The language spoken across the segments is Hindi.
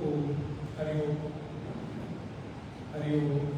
ओम हरि ओम हरि ओम।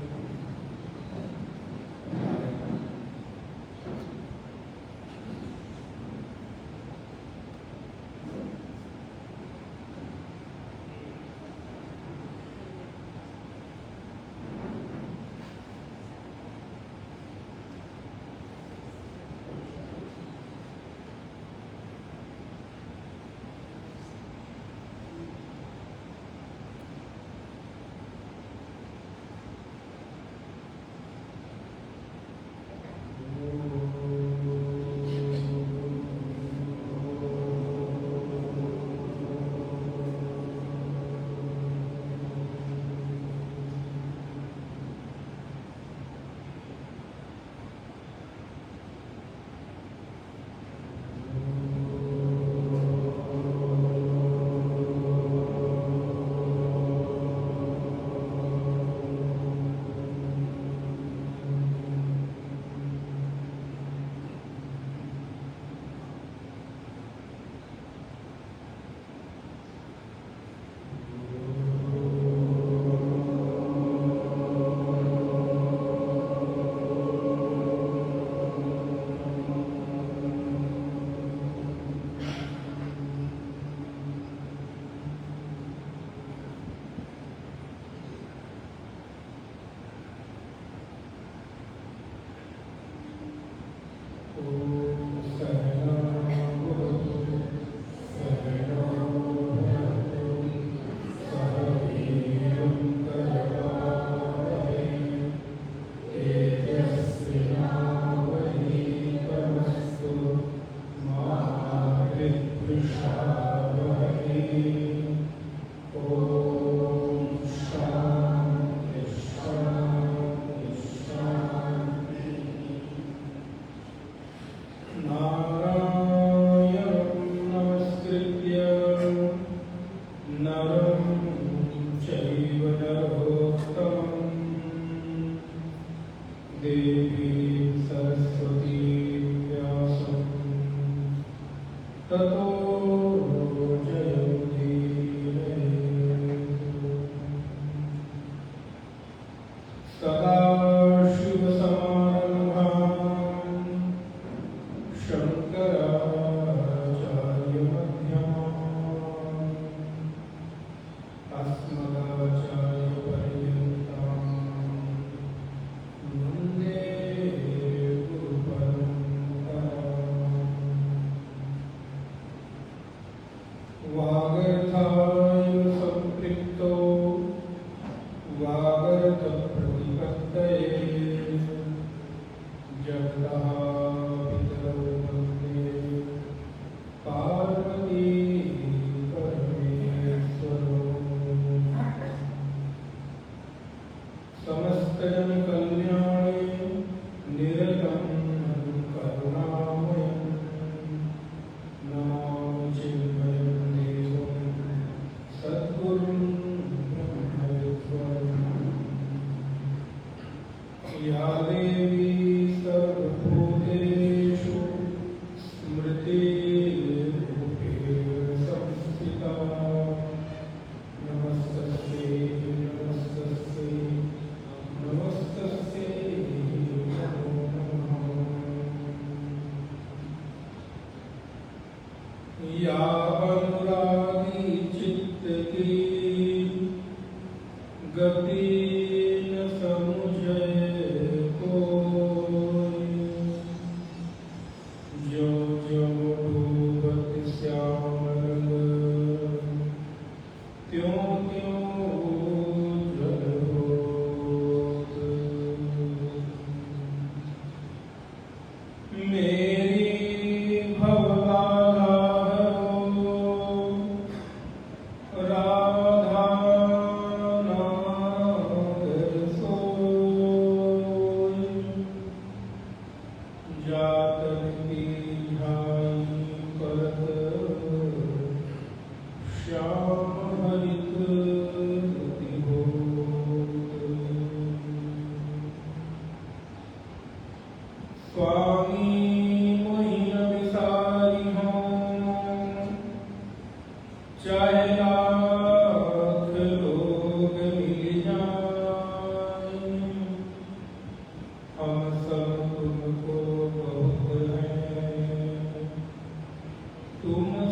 राम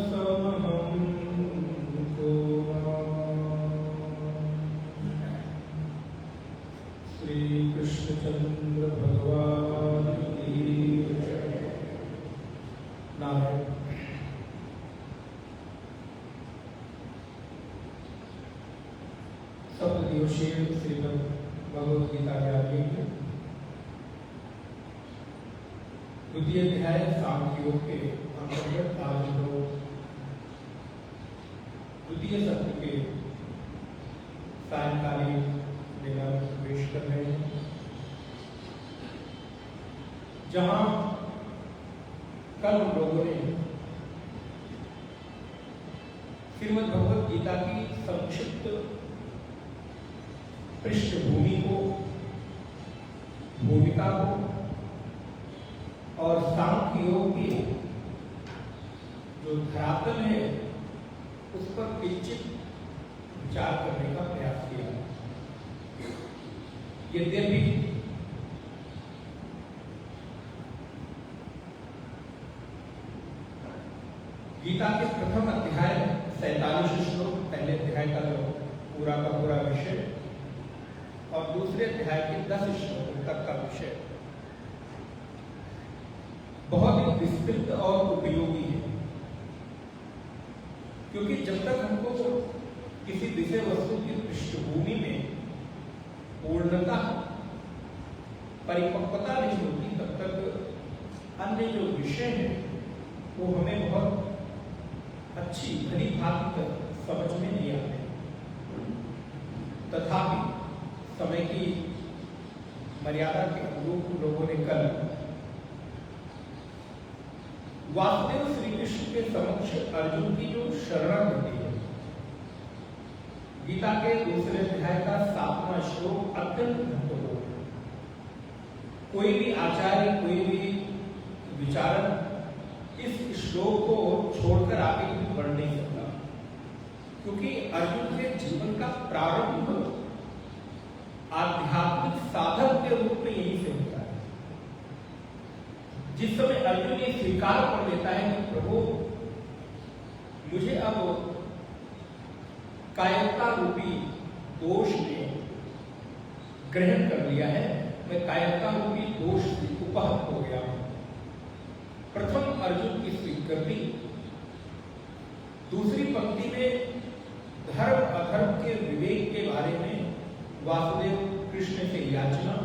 समहं श्री कृष्णचंद्र भगवान की नारायण। सप्तदिवसीय श्रीमद् भगवद गीता के द्वितीय अध्याय सांख्य योग के अंतर्गत आज हम लोग द्वितीय सत्र के सायंकालीन वेला में प्रवेश कर रहे हैं, जहां कल हम लोगों ने श्रीमद् भगवद गीता की संक्षिप्त पृष्ठभूमि को, भूमिका को और सांख्य योग की जो धरातल है उस पर किंचित विचार करने का प्रयास किया। यद्यपि गीता के प्रथम अध्याय 47 श्लोक, पहले अध्याय का जो पूरा का पूरा विषय और दूसरे अध्याय के 10 श्लोक तक का विषय बहुत ही विस्तृत और उपयोगी है, क्योंकि जब तक हमको किसी विषय वस्तु की पृष्ठभूमि में पूर्णता, परिपक्वता नहीं होती, तब तक अन्य जो विषय है वो हमें बहुत अच्छी भली भांति समझ में नहीं आते। तथापि समय की मर्यादा के अनुरूप लोगों ने कल वासुदेव श्री कृष्ण के समक्ष अर्जुन की जो शरणागति है, गीता के दूसरे अध्याय का 7वां श्लोक अत्यंत महत्वपूर्ण है। कोई भी आचार्य, कोई भी विचारक इस श्लोक को छोड़कर आगे भी बढ़ नहीं सकता, क्योंकि अर्जुन के जीवन का प्रारंभ आध्यात्मिक साधक के रूप में यही से होता है। जिस समय अर्जुन ये स्वीकार कर लेता है कि प्रभु मुझे अब कायरता रूपी दोष ने ग्रहण कर लिया है, मैं कायरता रूपी दोष से उपहत हो गया हूं। प्रथम अर्जुन की स्वीकृति, दूसरी पंक्ति में धर्म अधर्म के विवेक के बारे में वासुदेव कृष्ण से याचना,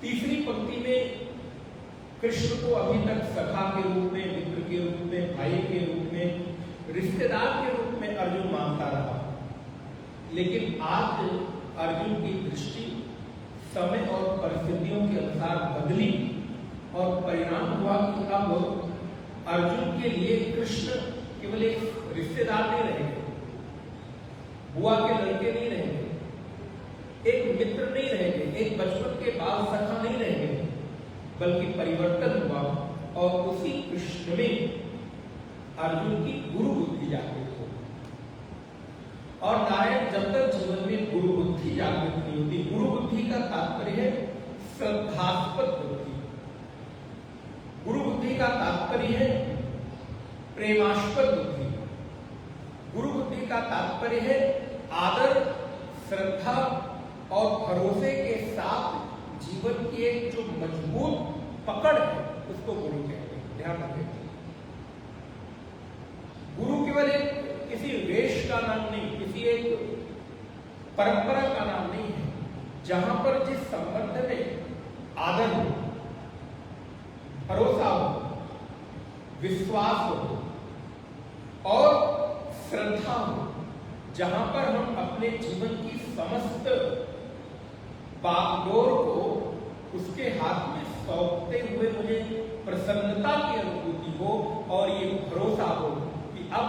तीसरी पंक्ति में कृष्ण को अभी तक सखा के रूप में, मित्र के रूप में, भाई के रूप में, रिश्तेदार के रूप में अर्जुन मानता रहा। लेकिन आज अर्जुन की दृष्टि समय और परिस्थितियों के अनुसार बदली और परिणाम हुआ कि अब अर्जुन के लिए कृष्ण केवल एक रिश्तेदार नहीं रहेंगे, बुआ के लड़के नहीं रहेंगे, एक मित्र नहीं रहेंगे, एक बचपन के बाल सखा नहीं रहेंगे, बल्कि परिवर्तन हुआ और उसी कृष्ण में अर्जुन की गुरु बुद्धि जागृत हो। और नारायण जब तक जीवन में गुरु बुद्धि जागृत नहीं होती, गुरु बुद्धि का तात्पर्य है श्रद्धास्पद बुद्धि, गुरु बुद्धि का तात्पर्य है प्रेमास्पद बुद्धि, गुरु बुद्धि का तात्पर्य है आदर, श्रद्धा और भरोसे के साथ जीवन की एक जो मजबूत पकड़ है उसको गुरु कहते हैं। ध्यान रखें, गुरु केवल एक किसी वेश का नाम नहीं, किसी एक परंपरा का नाम नहीं है। जहां पर जिस संबंध में आदर हो, भरोसा हो, विश्वास हो और श्रद्धा हो, जहां पर हम अपने जीवन की समस्त बागडोर को उसके हाथ में सौंपते हुए मुझे प्रसन्नता की अनुभूति हो और ये भरोसा हो कि अब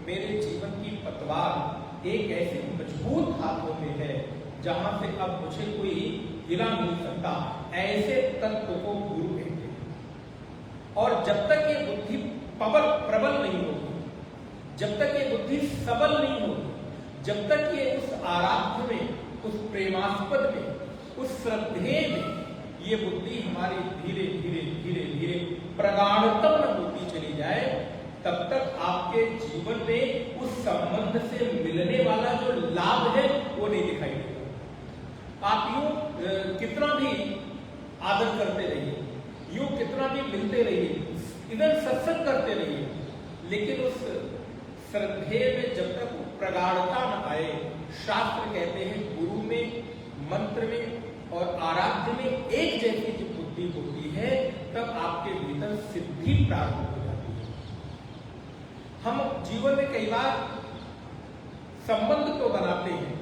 मेरे जीवन की पतवार एक ऐसे मजबूत हाथों में है जहां से अब मुझे कोई हिला नहीं सकता, ऐसे तत्व को गुरु कहते हैं। और जब तक ये बुद्धि प्रबल नहीं होगी, जब तक ये बुद्धि सबल नहीं होगी, जब तक ये उस आराध्य में, उस प्रेमास्पद में, उस श्रद्धेय में ये बुद्धि हमारी धीरे धीरे धीरे धीरे प्रगाढ़तम होती चली जाए, तब तक आपके जीवन में उस संबंध से मिलने वाला जो लाभ है वो नहीं दिखाई देगा। आप यूं कितना भी आदर करते रहिए, यूं कितना भी मिलते रहिए, इधर सत्संग करते रहिए, लेकिन उस श्रद्धेय में जब तक प्रगाढ़ता न आए, शास्त्र कहते हैं गुरु में, मंत्र में और आराध्य में एक जैसी जो बुद्धि होती है, तब आपके भीतर सिद्धि प्राप्त हो जाती है। हम जीवन में कई बार संबंध तो बनाते हैं,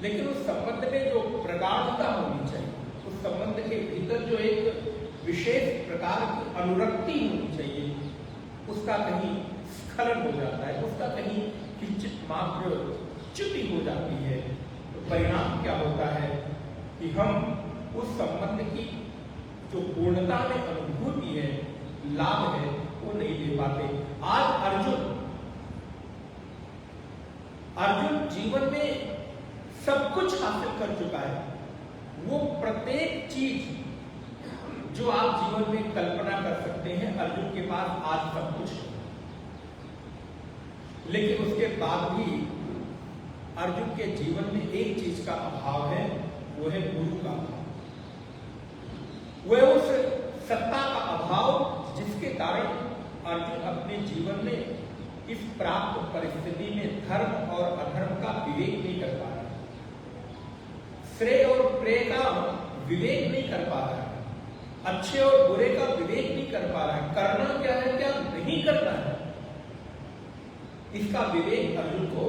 लेकिन उस संबंध में जो प्रगाढ़ता होनी चाहिए, उस संबंध के भीतर जो एक विशेष प्रकार की अनुरक्ति होनी चाहिए, उसका कहीं स्खलन हो जाता है, उसका कहीं किंचित मात्र च्युति हो जाती है। तो परिणाम क्या होता है कि हम उस संबंध की जो पूर्णता में अनुभूति है, लाभ है, वो नहीं ले पाते। आज अर्जुन जीवन में सब कुछ हासिल कर चुका है। वो प्रत्येक चीज जो आप जीवन में कल्पना कर सकते हैं, अर्जुन के पास आज सब कुछ है। लेकिन उसके बाद भी अर्जुन के जीवन में एक चीज का अभाव है, वो है गुरु का अभाव। वह उस सत्ता का अभाव जिसके कारण अर्जुन अपने जीवन में इस प्राप्त परिस्थिति में धर्म और अधर्म का विवेक नहीं कर पा रहा है, श्रेय और प्रेय का विवेक नहीं कर पा रहा है, अच्छे और बुरे का विवेक नहीं कर पा रहा है, करना क्या है क्या नहीं करना है, इसका विवेक अर्जुन को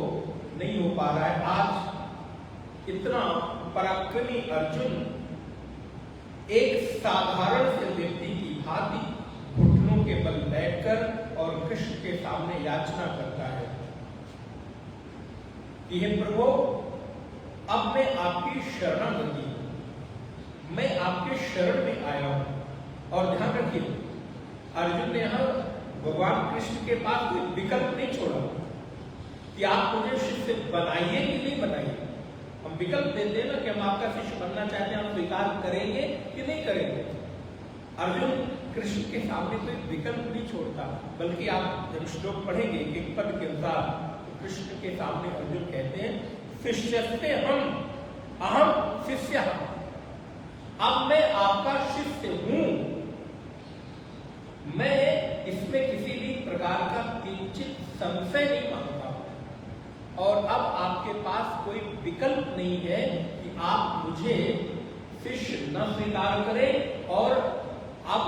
नहीं हो पा रहा है। आज इतना पराक्रमी अर्जुन एक साधारण से व्यक्ति की भांति घुटनों के बल बैठकर और कृष्ण के सामने याचना करता है कि हे प्रभु, अब मैं आपकी शरणागति हूं, मैं आपके शरण में आया हूं। और ध्यान रखिए, अर्जुन ने यहां भगवान कृष्ण के पास कोई विकल्प नहीं छोड़ा कि आप मुझे शिष्य बनाइए कि नहीं बनाइए। हम विकल्प देते हैं ना कि हम आपका शिष्य बनना चाहते हैं, हम स्वीकार करेंगे कि नहीं करेंगे। अर्जुन कृष्ण के सामने कोई विकल्प नहीं छोड़ता, बल्कि आप जब श्लोक पढ़ेंगे एक पद के अनुसार, तो कृष्ण के सामने अर्जुन कहते हैं शिष्यस्ते हम अहम शिष्य, अब मैं आपका शिष्य हूं, मैं इसमें किसी भी प्रकार का किंचित संशय नहीं मानता और अब आपके पास कोई विकल्प नहीं है कि आप मुझे शिष्य न स्वीकार करें और अब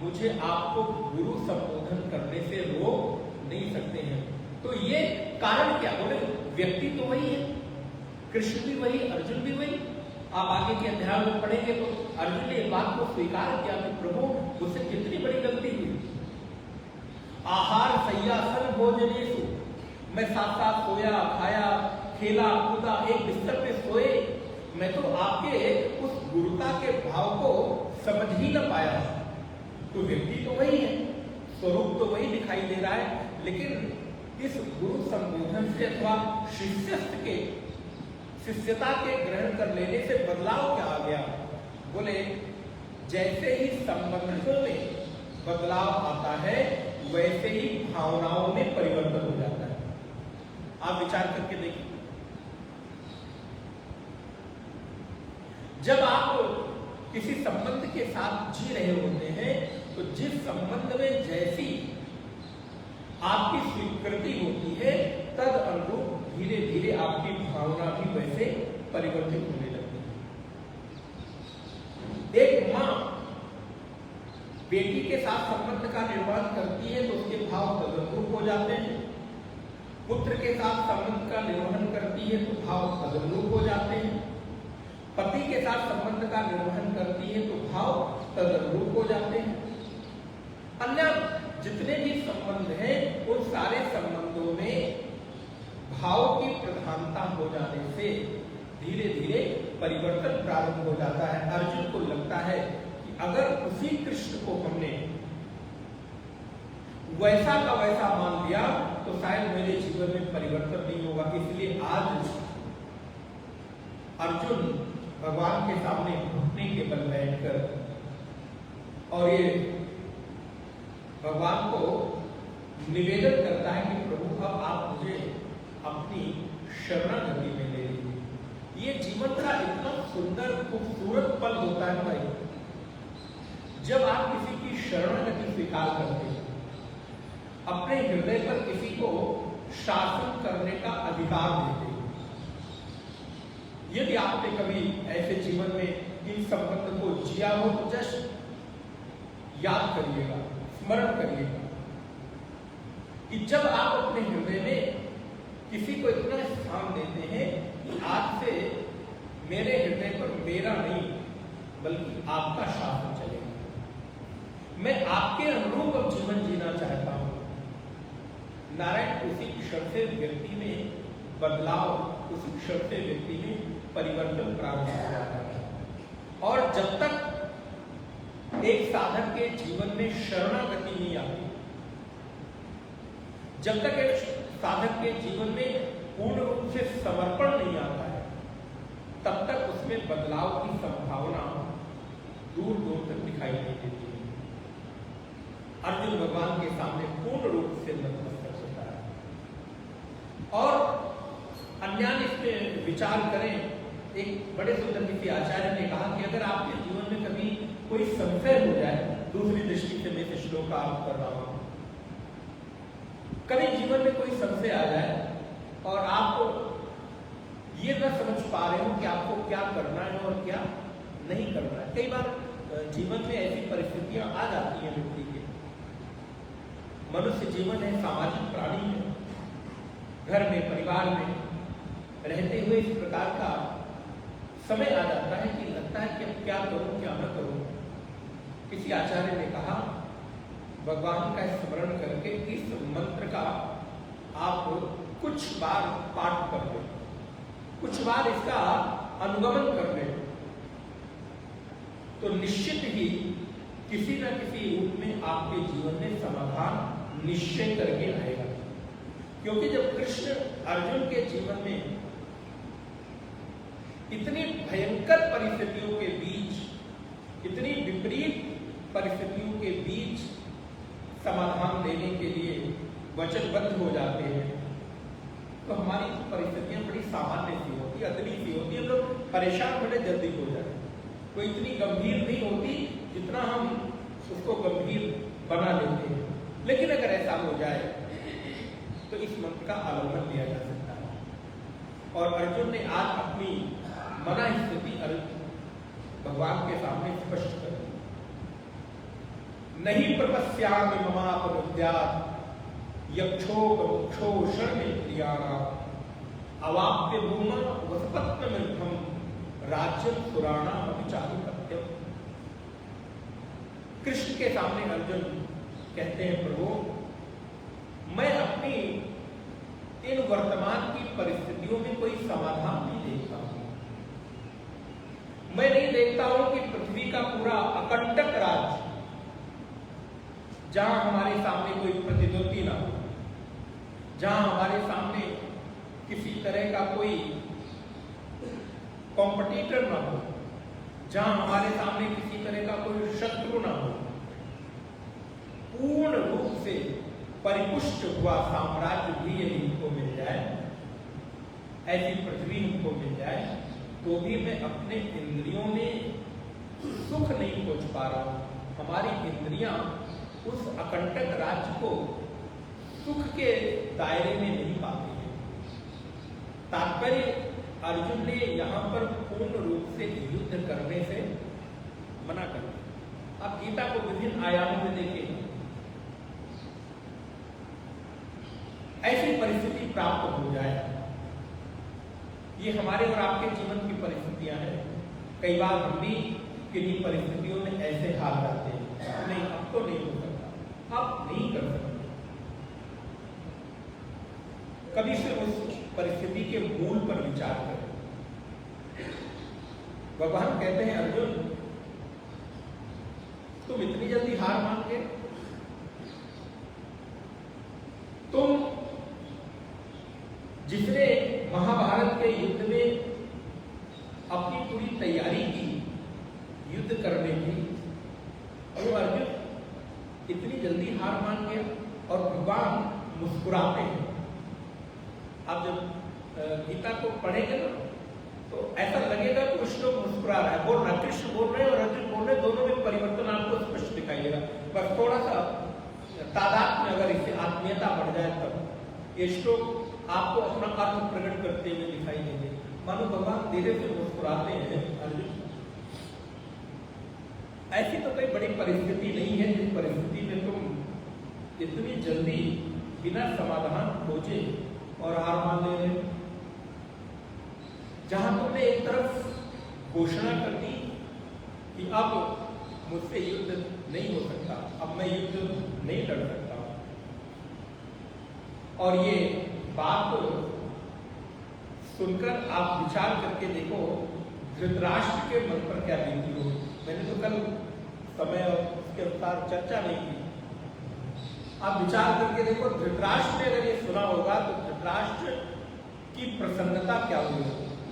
मुझे आपको गुरु संबोधन करने से रोक नहीं सकते हैं। तो ये कारण क्या? बोले व्यक्ति तो वही है, कृष्ण भी वही, अर्जुन भी वही। आप आगे के अध्याय में पढ़ेंगे तो अर्जुन ने बात को स्वीकार किया कि प्रभु मुझसे कितनी बड़ी गलती हुई। आहार सय्यासन भोजनेषु, मैं साथ साथ सोया खाया खेला कूदा, एक बिस्तर पे सोए, मैं तो आपके उस गुरुता के भाव को समझ ही न पाया। तो व्यक्ति तो वही है, स्वरूप तो वही दिखाई दे रहा है, लेकिन इस गुरु संबोधन से अथवा शिष्यत्व के शिष्यता के ग्रहण कर लेने से बदलाव क्या आ गया? बोले जैसे ही संबंधों में बदलाव आता है, वैसे ही भावनाओं में परिवर्तन हो जाता है। आप विचार करके देखिए, जब आप किसी संबंध के साथ जी रहे होते हैं, तो जिस संबंध में जैसी आपकी स्वीकृति होती है, तद अनुरूप धीरे धीरे आपकी भावना भी वैसे परिवर्तित होने लगती है। एक मां बेटी के साथ संबंध का निर्माण करती है तो उसके भाव तदनुरूप हो जाते हैं, पुत्र के साथ संबंध का निर्वहन करती है तो भाव तदनुरूप हो जाते हैं, पति के साथ संबंध का निर्वहन करती है तो भाव तदनुरूप हो जाते हैं। अन्य जितने भी संबंध हैं, उन सारे संबंधों में भाव की प्रधानता हो जाने से धीरे धीरे परिवर्तन प्रारंभ हो जाता है। अर्जुन को लगता है कि अगर उसी कृष्ण को हमने वैसा का वैसा मान लिया तो शायद मेरे जीवन में परिवर्तन नहीं होगा। इसलिए आज अर्जुन भगवान के सामने घुटने के बल बैठकर और ये भगवान को निवेदन करता है कि प्रभु अब आप मुझे अपनी शरणागति में ले लीजिए। ये जीवन का इतना सुंदर खूबसूरत पल होता है भाई, जब आप किसी की शरणागति स्वीकार करते हैं, अपने हृदय पर किसी को शासन करने का अधिकार देते हैं। यदि आपने कभी ऐसे जीवन में इन संबंध को जिया हो तो जस्ट याद करिएगा, स्मरण करिएगा कि जब आप अपने हृदय में किसी को इतना स्थान देते हैं कि आज से मेरे हृदय पर मेरा नहीं बल्कि आपका शासन चलेगा, मैं आपके अनुरूप अब जीवन जीना चाहता हूं। नारायण उसी क्षण से व्यक्ति में बदलाव, उसी क्षण से व्यक्ति में परिवर्तन प्राप्त हो जाता है। और जब तक एक साधक के जीवन में शरणागति नहीं आती, जब तक एक साधक के जीवन में पूर्ण रूप से समर्पण नहीं आता है, तब तक उसमें बदलाव की संभावना दूर दूर तक दिखाई नहीं देती है। अर्जुन भगवान के सामने पूर्ण रूप से नतमस्तक होता है। और अन्य इसमें विचार करें, एक बड़े सुंदर किसी आचार्य ने कहा कि अगर आपके जीवन में कभी कोई संशय हो जाए, दूसरी दृष्टि से मैं इस श्लोक का अर्थ कर रहा हूं, कभी जीवन में कोई संशय आ जाए और आप ये न समझ पा रहे हो कि आपको क्या करना है और क्या नहीं करना है। कई बार जीवन में ऐसी परिस्थितियां आ जाती हैं व्यक्ति के। मनुष्य जीवन है, सामाजिक प्राणी है, घर में परिवार में रहते हुए इस प्रकार का समय आ जाता है कि लगता है कि अब क्या करूं क्या न करूं। किसी आचार्य ने कहा, भगवान का स्मरण करके इस मंत्र का आप कुछ बार पाठ कर लें, कुछ बार इसका अनुगमन कर लें, तो निश्चित ही किसी न किसी रूप में आपके जीवन में समाधान निश्चय करके आएगा। क्योंकि जब कृष्ण अर्जुन के जीवन में इतनी भयंकर परिस्थितियों के बीच, इतनी विपरीत परिस्थितियों के बीच समाधान देने के लिए वचनबद्ध हो जाते हैं, तो हमारी परिस्थितियां बड़ी सामान्य सी होती, अदली सी होती, हम लोग परेशान बड़े जल्दी हो जाते, कोई इतनी गंभीर नहीं होती जितना हम उसको गंभीर बना लेते हैं। लेकिन अगर ऐसा हो जाए तो इस मंत्र का अवलंबन लिया जा सकता है। और अर्जुन ने आज अपनी मना स्थिति भगवान के सामने स्पष्ट कर दी। नहीं प्रपस्यामि ममापनुद्यात् यक्षोपमुक्षो शर्मेन्द्रियाणां अवाप्य भूमा वसपत्नमिद्धं राज्यं सुराणाम् अपि चाधिपत्यम्। कृष्ण के सामने अर्जुन कहते हैं, प्रभु मैं अपनी इन वर्तमान की परिस्थितियों में कोई समाधान नहीं देखता हूं। मैं नहीं देखता हूं कि पृथ्वी का पूरा अकंटक राज्य, जहां हमारे सामने कोई प्रतिद्वंदी ना हो, जहां हमारे सामने किसी तरह का कोई कॉम्पिटिटर ना हो, जहां हमारे सामने किसी तरह का कोई शत्रु ना हो, पूर्ण रूप से परिपुष्ट हुआ साम्राज्य भी यदि हमको मिल जाए, ऐसी पृथ्वी हमको मिल जाए, तो भी मैं अपने इंद्रियों में सुख नहीं खोज पा रहा हूं। हमारी इंद्रियां उस अकंटक राज्य को सुख के दायरे में नहीं पाती है। तात्पर्य अर्जुन ने यहां पर पूर्ण रूप से युद्ध करने से मना कर दिया। अब गीता को विभिन्न आयामों में देखें, ऐसी परिस्थिति प्राप्त हो जाए, ये हमारे और आपके जीवन की परिस्थितियां हैं। कई बार हम भी किन्हीं परिस्थितियों में ऐसे हार जाते हैं, नहीं अब तो नहीं हो सकता, अब नहीं कर सकते। कभी से उस परिस्थिति के मूल पर विचार करें। भगवान कहते हैं, अर्जुन तुम इतनी जल्दी हार मान गए, तुम जिसने महाभारत के युद्ध में अपनी पूरी तैयारी की युद्ध करने की, और अर्जुन इतनी जल्दी हार मान गया। और भगवान मुस्कुराते हैं। आप जब गीता को पढ़ेंगे ना तो ऐसा लगेगा कि कृष्ण मुस्कुरा रहा है, बोल रहा, कृष्ण बोल रहे हैं और अर्जुन बोल रहे हैं, दोनों में परिवर्तन आपको स्पष्ट दिखाई देगा। बस थोड़ा सा तादाद में अगर इससे आत्मीयता बढ़ जाए तब ये श्लोक आपको अपना अर्थ प्रकट करते हुए दिखाई देंगे। मानो भगवान धीरे से मुस्कुराते हैं अर्जुन। ऐसी तो कोई बड़ी परिस्थिति नहीं है जिस परिस्थिति में तुम इतनी जल्दी बिना समाधान खोजे और हार मान ले रहे, जहां तुमने एक तरफ घोषणा कर दी कि अब मुझसे युद्ध नहीं हो सकता, अब मैं युद्ध नहीं लड़ सकता, और ये बात सुनकर आप विचार करके देखो धृतराष्ट्र के मन पर क्या बीती हो। मैंने तो कल समय और उसके अनुसार चर्चा नहीं की। आप विचार करके देखो धृतराष्ट्र ने अगर ये सुना होगा तो धृतराष्ट्र की प्रसन्नता क्या हुई।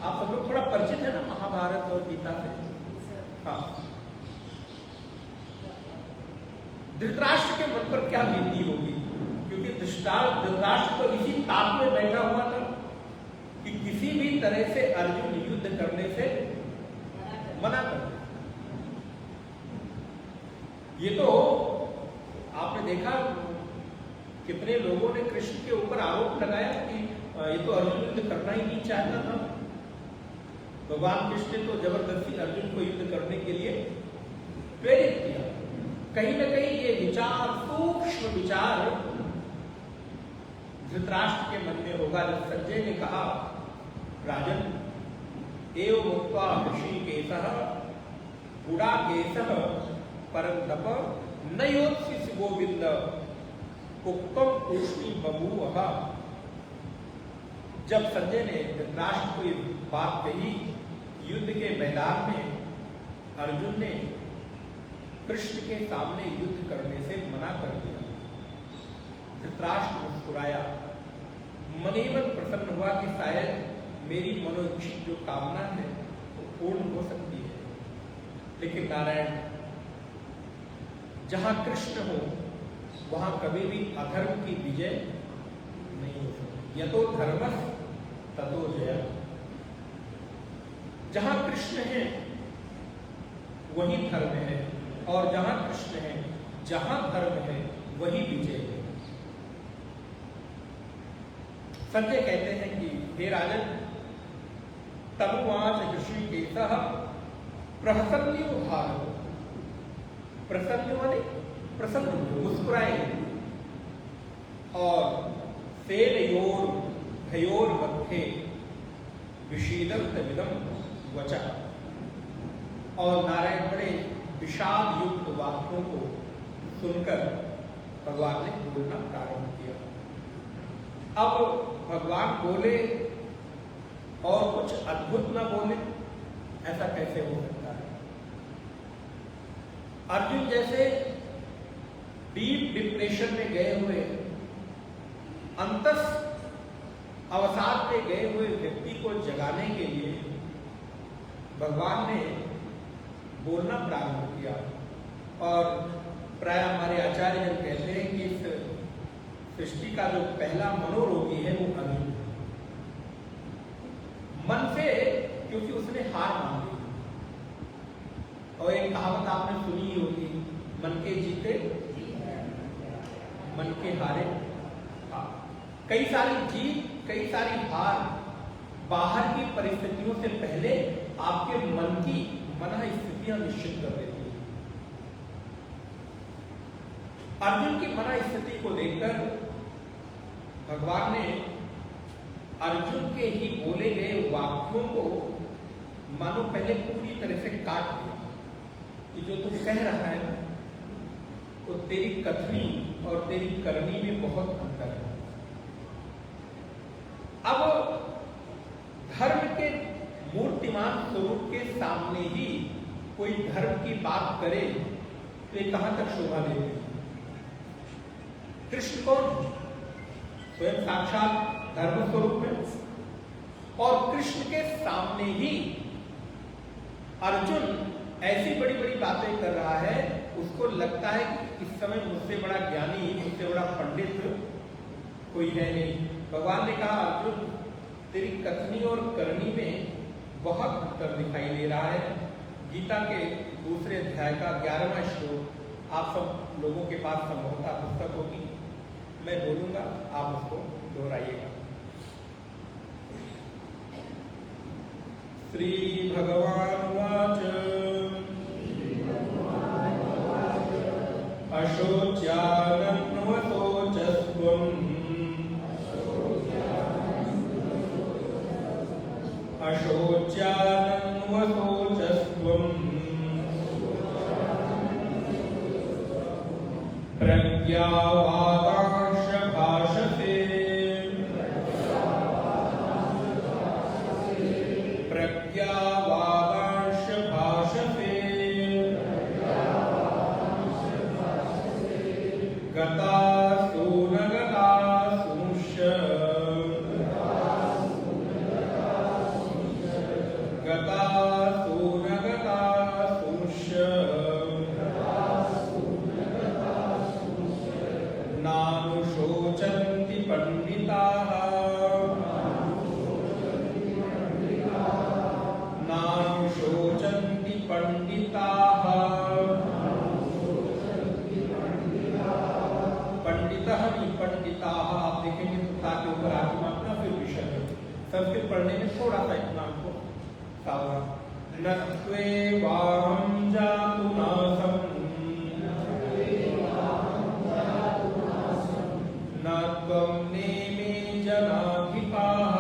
आप सब लोग थोड़ा परिचित है ना महाभारत और गीता से। हाँ, धृतराष्ट्र के मन पर क्या बीती होगी, क्योंकि धृतराष्ट्र तो इसी ताप में बैठा हुआ था कि किसी भी तरह से अर्जुन युद्ध करने से मना कर दे। ये तो आपने देखा कितने लोगों ने कृष्ण के ऊपर आरोप लगाया कि ये तो अर्जुन युद्ध करना ही नहीं चाहता था। भगवान कृष्ण ने तो जबरदस्ती अर्जुन को युद्ध करने के लिए प्रेरित किया। कहीं ना कहीं ये विचार, सूक्ष्म विचार धृतराष्ट्र के मन में होगा। जब संजय ने कहा राजन एव मुक्त्वा ऋषिकेशः गुडाकेशः परं तप न योत्सिस गोविंद उक्तम तूष्णी बभूवः। जब संजय ने धृतराष्ट्र को ये बात कही, युद्ध के मैदान में अर्जुन ने कृष्ण के सामने युद्ध करने से मना कर दिया। धृतराष्ट्र मुस्कुराया, मन ही मन प्रसन्न हुआ कि शायद मेरी मनोइच्छित जो कामना है वो पूर्ण हो सकती है। लेकिन नारायण, जहां कृष्ण हो वहां कभी भी अधर्म की विजय नहीं हो सकती। यतो धर्मः ततो जयः। जहां कृष्ण है वही धर्म है, और जहां कृष्ण है, जहां धर्म है, वही विजय है। संजय कहते हैं कि हे राजन, तनुवाच ऋषिकेशः प्रहसन्यो भारत। प्रसन्न माने प्रसन्न, मुस्कुराए, और सेनयोर भयोर मध्य विषीदन्तमिदं वचः। और नारायण बड़े विषाद युक्त वाक्यों को सुनकर भगवान ने बोलना प्रारंभ किया। अब भगवान बोले और कुछ अद्भुत न बोले, ऐसा कैसे हो सकता है। अर्जुन जैसे डीप डिप्रेशन में गए हुए, अंतस अवसाद में गए हुए व्यक्ति को जगाने के लिए भगवान ने बोलना प्रारंभ किया। और प्राय हमारे आचार्य जन कहते हैं कि इस सृष्टि का जो पहला मनोरोगी है वो अर्जुन है। मन से, क्योंकि उसने हार मान ली। और एक कहावत आपने सुनी होगी, मन के जीते मन के हारे। कई सारी जीत, कई सारी हार बाहर की परिस्थितियों से पहले आपके मन की मन स्थितियां निश्चित कर देती है। अर्जुन की मन स्थिति को देखकर भगवान ने अर्जुन के ही बोले गए वाक्यों को मानो पहले पूरी तरह से काट दिया कि जो तू कह रहा है तो तेरी कथनी और तेरी करनी में बहुत अंतर है। अब धर्म के मूर्तिमान स्वरूप के सामने ही कोई धर्म की बात करे तो ये कहां तक शोभा देते हैं। कृष्ण कौन? स्वयं साक्षात धर्म स्वरूप में, और कृष्ण के सामने ही अर्जुन ऐसी बड़ी बड़ी बातें कर रहा है, उसको लगता है कि इस समय मुझसे बड़ा ज्ञानी, मुझसे बड़ा पंडित कोई है नहीं। भगवान ने कहा अर्जुन तेरी कथनी और करनी में बहुत अंतर दिखाई दे रहा है। गीता के दूसरे अध्याय का 11वां श्लोक आप सब लोगों के पास संभवतः पुस्तक होगी, मैं बोलूंगा, आप उसको दोहराइएगा। श्री भगवान वाच अशोच्यानन्वशोचस्त्वम् प्रज्ञावादांश भाषते प्रज्ञावादांश भाषते गतासु न गतासुंश्च गतासु न गतासुंश्च नानुशोचन्ति पंडिताः नानुशोचन्ति पंडिताः। पंडितः नहीं पंडिताः, आप देखेंगे तो ताकि ऊपर आगे मात्रा फिर विषय है। संस्कृत पढ़ने में थोड़ा सा इतना आपको सावधान। न त्वेवाहं जातु नासम् न त्वं नेमे जनाधिपाः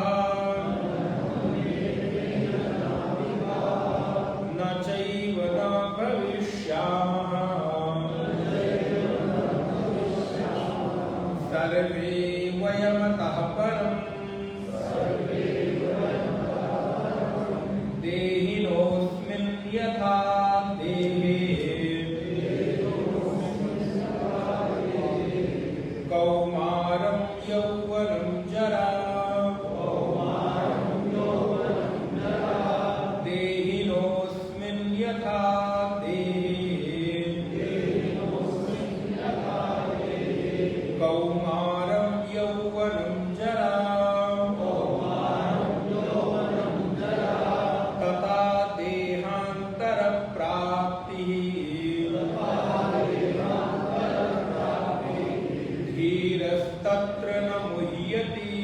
न चैव न भविष्यामः सर्वे वयमतः परम् देहिनोऽस्मिन् यथा देहे कौमारं यौवनं जरा देहिनोऽस्मिन् यथा देहे कौमारं यौवनं जरा तथा देहांतर प्राप्तिः धीरस्तत्र न मुह्यति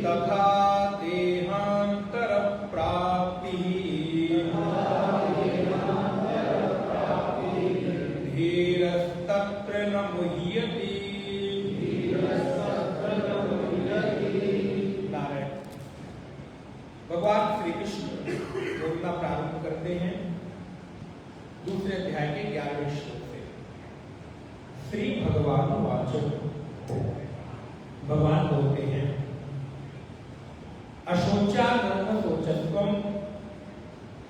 तथा देहांतर प्राप्तिः धीरस्तत्र न मुह्यति। नारायण। भगवान श्री कृष्ण बोलना प्रारंभ करते हैं दूसरे अध्याय के 11वें श्लोक से। श्री भगवान वाच, भगवान बोलते हैं अशोच्यानन्वशोचस्त्वं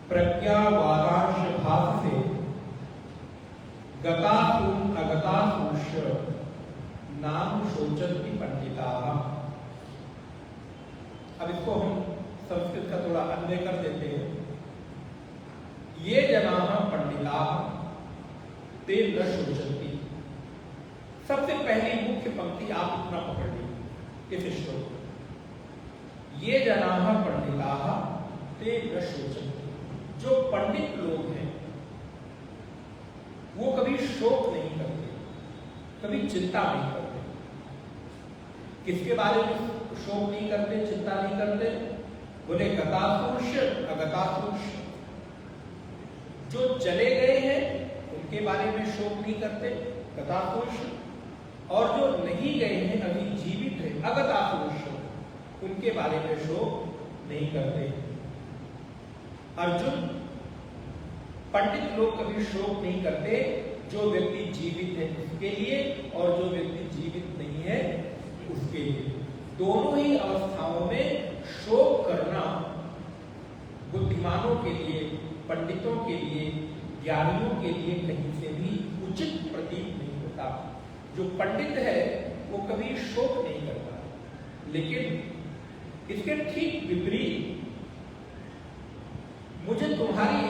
प्रज्ञावादांश भाषते गतासु अगतासुंश्च नानुशोचन्ति पंडिताः। अब इसको हम संस्कृत का थोड़ा अन्वय कर देते हैं। ये जनाः पंडिताः ते न शोचन्ति। सबसे पहली मुख्य पंक्ति आप इतना पकड़ लीजिए इस श्लोक में। ये जनाः पंडिताः ते न शोचन्ति। जो पंडित लोग हैं वो कभी शोक नहीं करते, कभी चिंता नहीं करते। किसके बारे में शोक नहीं करते, चिंता नहीं करते? बोले गतासुंश्च अगतासुंश्च। जो चले गए हैं उनके बारे में शोक नहीं करते, गतासुंश्च। और जो नहीं गए हैं, अभी जीवित है, अगतासुंश्च, उनके बारे में शोक नहीं करते। अर्जुन, पंडित लोग कभी शोक नहीं करते जो व्यक्ति जीवित है उसके लिए और जो व्यक्ति जीवित नहीं है उसके लिए। दोनों ही अवस्थाओं में शोक करना बुद्धिमानों के लिए, पंडितों के लिए, ज्ञानियों के लिए कहीं से भी उचित प्रतीत नहीं होता। जो पंडित है वो कभी शोक नहीं करता, लेकिन इसके ठीक विपरीत मुझे तुम्हारी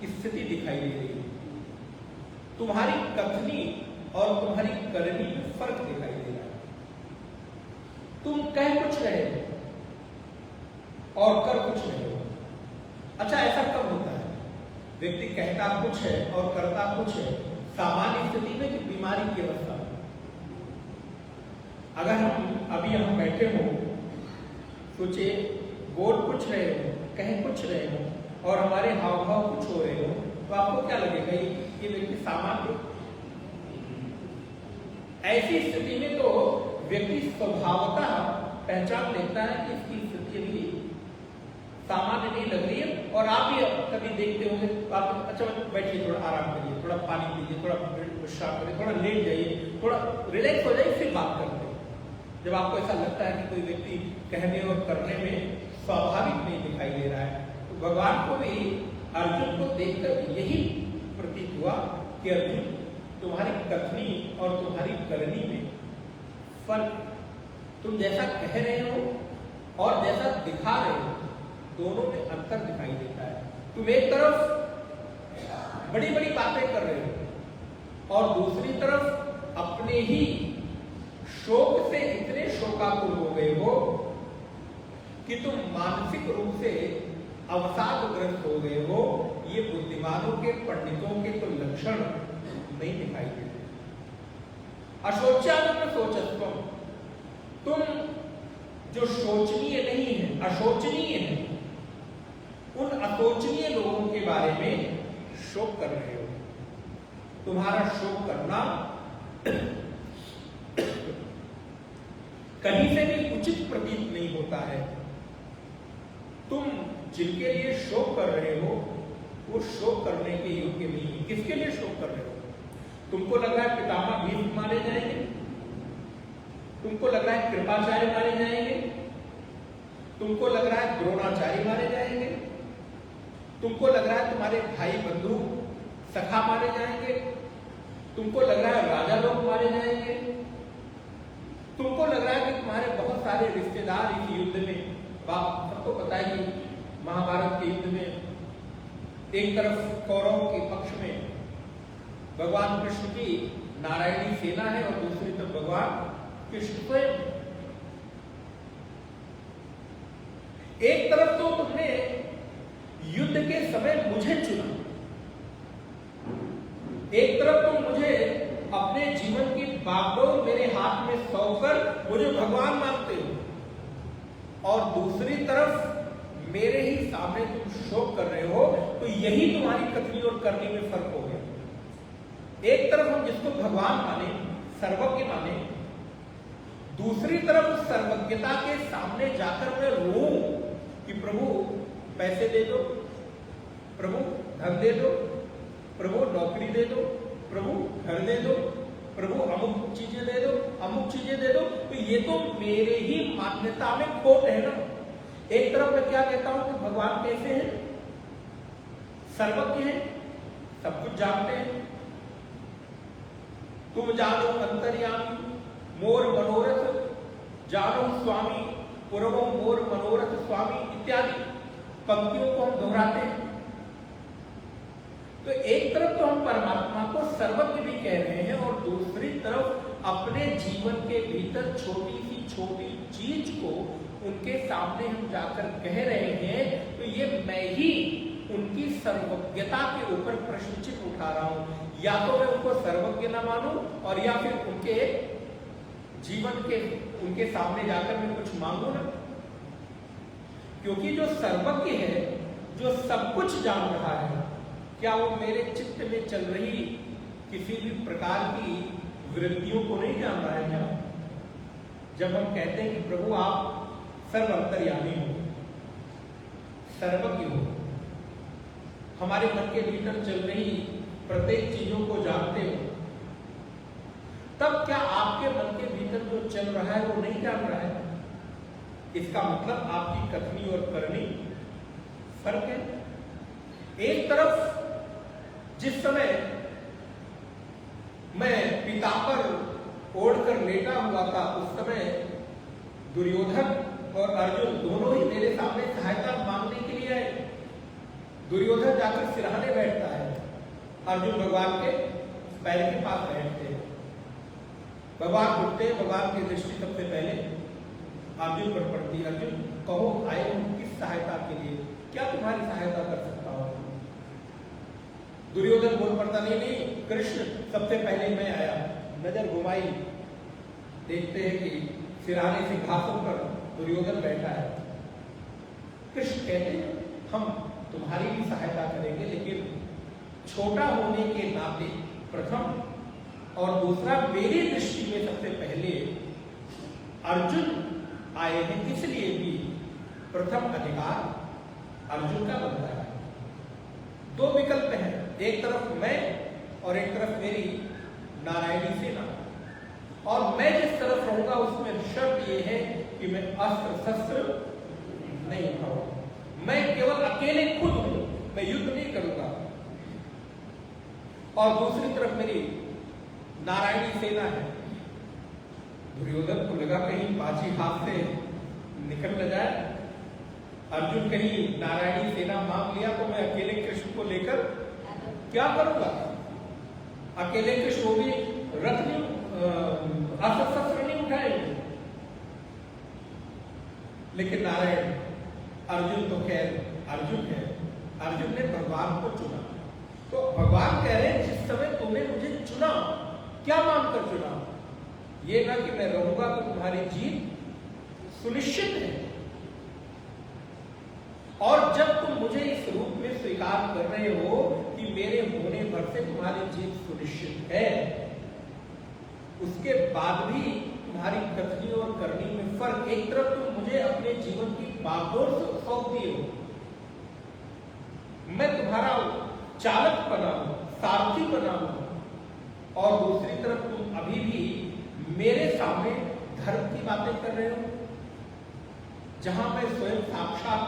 स्थिति दिखाई दे रही है। तुम्हारी कथनी और तुम्हारी करनी में फर्क दिखाई दे रहा है। तुम कह कुछ रहे हो और कर कुछ रहे हो। अच्छा, ऐसा कब होता है? व्यक्ति कहता कुछ है और करता कुछ है, सामान्य स्थिति में कि बीमारी की अवस्था में? अगर हम अभी हम बैठे हो, सोचे बोल कुछ रहे हो, कह कुछ रहे हो और हमारे हाव भाव कुछ हो रहे हो, तो आपको क्या लगेगा ये व्यक्ति सामान्य? ऐसी स्थिति में तो व्यक्ति स्वभावतः पहचान लेता है कि इसकी स्थिति भी सामान्य नहीं लग रही है। और आप भी कभी देखते होंगे तो आप, अच्छा बैठिए, थोड़ा आराम करिए, थोड़ा पानी पीजिए, थोड़ा विश्राम करिए, थोड़ा लेट जाइए, थोड़ा रिलैक्स हो जाइए, फिर बात करते हैं। जब आपको ऐसा लगता है कि कोई व्यक्ति कहने और करने में स्वाभाविक नहीं दिखाई दे रहा है, तो भगवान को भी अर्जुन को देखकर यही प्रतीत हुआ कि अर्जुन, तुम्हारी कथनी और तुम्हारी करनी में फर्क, तुम जैसा कह रहे हो और जैसा दिखा रहे हो, दोनों में अंतर दिखाई देता है। तुम एक तरफ बड़ी बड़ी बातें कर रहे हो और दूसरी तरफ अपने ही शोक से इतने शोकाकुल हो गए हो कि तुम मानसिक रूप से अवसादग्रस्त हो गए हो। ये बुद्धिमानों के, पंडितों के तो लक्षण नहीं दिखाई देते। अशोच्यानंद सोचस्वम, तुम जो शोचनीय नहीं है, अशोचनीय है, उन अशोचनीय लोगों के बारे में शोक कर रहे हो। तुम्हारा शोक करना कहीं से भी उचित प्रतीत नहीं होता है। तुम जिनके लिए शोक कर रहे हो वो शोक करने के योग्य नहीं है। किसके लिए शोक कर रहे हो? तुमको लग रहा है पितामह भीष्म मारे जाएंगे, तुमको लग रहा है कृपाचार्य मारे जाएंगे, तुमको लग रहा है द्रोणाचार्य मारे जाएंगे, तुमको लग रहा है तुम्हारे भाई बंधु सखा मारे जाएंगे, तुमको लग रहा है राजा लोग मारे जाएंगे, तुमको लग रहा है कि तुम्हारे बहुत सारे रिश्तेदार इस युद्ध में, सबको पता है कि महाभारत के युद्ध में एक तरफ कौरवों के पक्ष में भगवान कृष्ण की नारायणी सेना है और दूसरी तरफ भगवान कृष्ण स्वयं। एक तरफ तो तुमने युद्ध के समय मुझे चुना, एक तरफ तुम मुझे अपने जीवन की बागडोर मेरे हाथ में सौंपकर मुझे भगवान मानते हो, और दूसरी तरफ मेरे ही सामने तुम शोक कर रहे हो। तो यही तुम्हारी कथनी और करनी में फर्क हो गया। एक तरफ हम जिसको भगवान माने, सर्वज्ञ माने, दूसरी तरफ सर्वज्ञता के सामने जाकर मैं रो कि प्रभु पैसे दे दो, प्रभु धन दे दो, प्रभु नौकरी दे दो, प्रभु घर दे दो, प्रभु अमुक चीजें दे दो, अमुक चीजें दे दो। तो ये तो मेरे ही मान्यता में खोट है ना। एक तरफ मैं क्या कहता हूं कि भगवान कैसे हैं? सर्वज्ञ हैं, सब कुछ जानते हैं। तुम जानो अंतर्यामी, मोर मनोरथ जानो स्वामी, पूर्वो मोर मनोरथ स्वामी इत्यादि पंक्तियों को हम दोहराते हैं। तो एक तरफ तो हम परमात्मा को सर्वज्ञ भी कह रहे हैं और दूसरी तरफ अपने जीवन के भीतर छोटी छोटी चीज को उनके सामने हम जाकर कह रहे हैं। तो ये मैं ही उनकी सर्वज्ञता के ऊपर प्रश्न चिन्ह उठा रहा हूं। या तो मैं उनको सर्वज्ञ न मानूं और या फिर उनके जीवन के उनके सामने जाकर मैं कुछ मांगू ना। क्योंकि जो सर्वज्ञ है, जो सब कुछ जान रहा है, क्या वो मेरे चित्त में चल रही किसी भी प्रकार की वृत्तियों को नहीं जान रहा है? क्या जब हम कहते हैं कि प्रभु आप सर्व अंतर्यामी हो, सर्वज्ञ हो, हमारे मन के भीतर चल रही प्रत्येक चीजों को जानते हो, तब क्या आपके मन के भीतर जो चल रहा है वो नहीं जान रहा है? इसका मतलब आपकी कथनी और करनी फर्क है। एक तरफ जिस समय मैं पिता पर ओढ़कर लेटा हुआ था, उस समय दुर्योधन और अर्जुन दोनों ही मेरे सामने सहायता मांगने के लिए आए। दुर्योधन जाकर सिरहाने बैठता है, अर्जुन भगवान के पैर के पास बैठते हैं। भगवान उठते हैं, भगवान की दृष्टि सबसे पहले अर्जुन पर पड़ती है। अर्जुन कहो आए हो किस सहायता के लिए, क्या तुम्हारी सहायता कर सकता हूं? दुर्योधन बोल पड़ता नहीं नहीं कृष्ण सबसे पहले मैं आया। नजर घुमाई, देखते हैं कि सिरहाने सिंहासन पर दुर्योधन बैठा है। कृष्ण कहते हैं हम तुम्हारी भी सहायता करेंगे, लेकिन छोटा होने के नाते प्रथम और दूसरा मेरी दृष्टि में सबसे पहले अर्जुन आए हैं, इसलिए भी प्रथम अधिकार अर्जुन का बनता है। दो विकल्प हैं, एक तरफ मैं और एक तरफ मेरी नारायणी सेना, और मैं जिस तरफ रहूंगा उसमें शर्त यह है कि मैं अस्त्र शस्त्र नहीं उठाऊंगा, मैं केवल अकेले खुद हूं, मैं युद्ध नहीं करूंगा। और दूसरी तरफ मेरी नारायणी सेना है। दुर्योधन को लगा कहीं बाजी हाथ से निकल न जाए, अर्जुन कहीं नारायणी सेना मांग लिया तो मैं अकेले कृष्ण को लेकर क्या करूंगा? अकेले कृष्ण वो भी रथ नहीं, अस्त्र शस्त्र नहीं उठाएंगे। लेकिन नारायण अर्जुन तो खैर अर्जुन है, अर्जुन ने भगवान को चुना। तो भगवान कह रहे हैं जिस समय तुमने मुझे चुना, क्या मानकर चुना? ये ना कि मैं रहूंगा तो तुम्हारी जीत सुनिश्चित है, और जब तुम मुझे इस रूप में स्वीकार कर रहे हो कि मेरे होने भर से तुम्हारी जीत सुनिश्चित है, उसके बाद भी तुम्हारी कथनी और करनी में फर्क। एक तरफ तुम मुझे अपने जीवन की बागडोर सौंप दिए हो, मैं तुम्हारा चालक बना हूं, सारथी बना हूं, और दूसरी तरफ तुम अभी भी मेरे सामने धर्म की बातें कर रहे हो। जहां मैं स्वयं साक्षात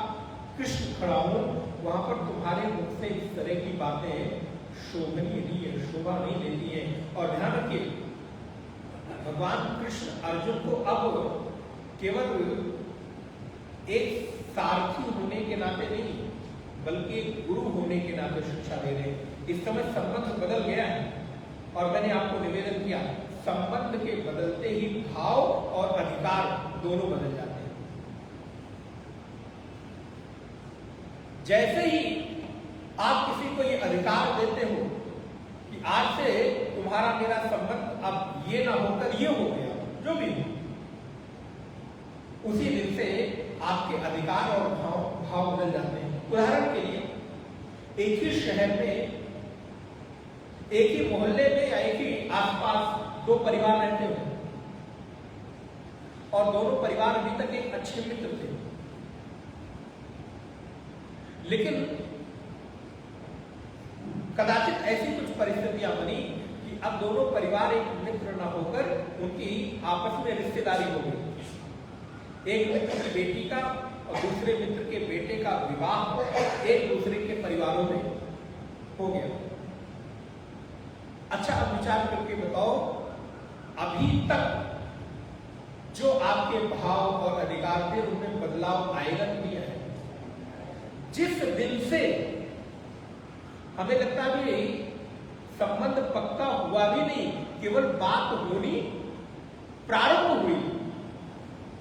कृष्ण खड़ा हूं, वहां पर तुम्हारे मुख से इस तरह की बातें शोभनीय नहीं है, शोभा नहीं देती है। और ध्यान रखिए, भगवान कृष्ण अर्जुन को अब केवल एक सारथी होने के नाते नहीं, बल्कि एक गुरु होने के नाते शिक्षा दे रहे हैं। इस समय संबंध बदल गया है, और मैंने आपको निवेदन किया, संबंध के बदलते ही भाव और अधिकार दोनों बदल जाते हैं। जैसे ही आप किसी को ये अधिकार देते हो कि आज से तुम्हारा मेरा संबंध अब ये ना होकर ये हो गया, जो भी हो, उसी दिन से आपके अधिकार और भाव बदल जाते हैं। उदाहरण के लिए, एक ही शहर में, एक ही मोहल्ले में या एक ही आसपास दो परिवार रहते हो, और दोनों परिवार अभी तक एक अच्छे मित्र थे, लेकिन कदाचित ऐसी कुछ परिस्थितियां बनी कि अब दोनों परिवार एक मित्र न होकर उनकी आपस में रिश्तेदारी हो गई। एक मित्र की बेटी का और दूसरे मित्र के बेटे का विवाह एक दूसरे के परिवारों में हो गया। अच्छा, अब विचार करके बताओ, अभी तक जो आपके भाव और अधिकार थे उनमें बदलाव आएगा कि नहीं आएगा? जिस दिन से हमें लगता भी संबंध पक्का हुआ भी नहीं, केवल बात होनी प्रारंभ हुई,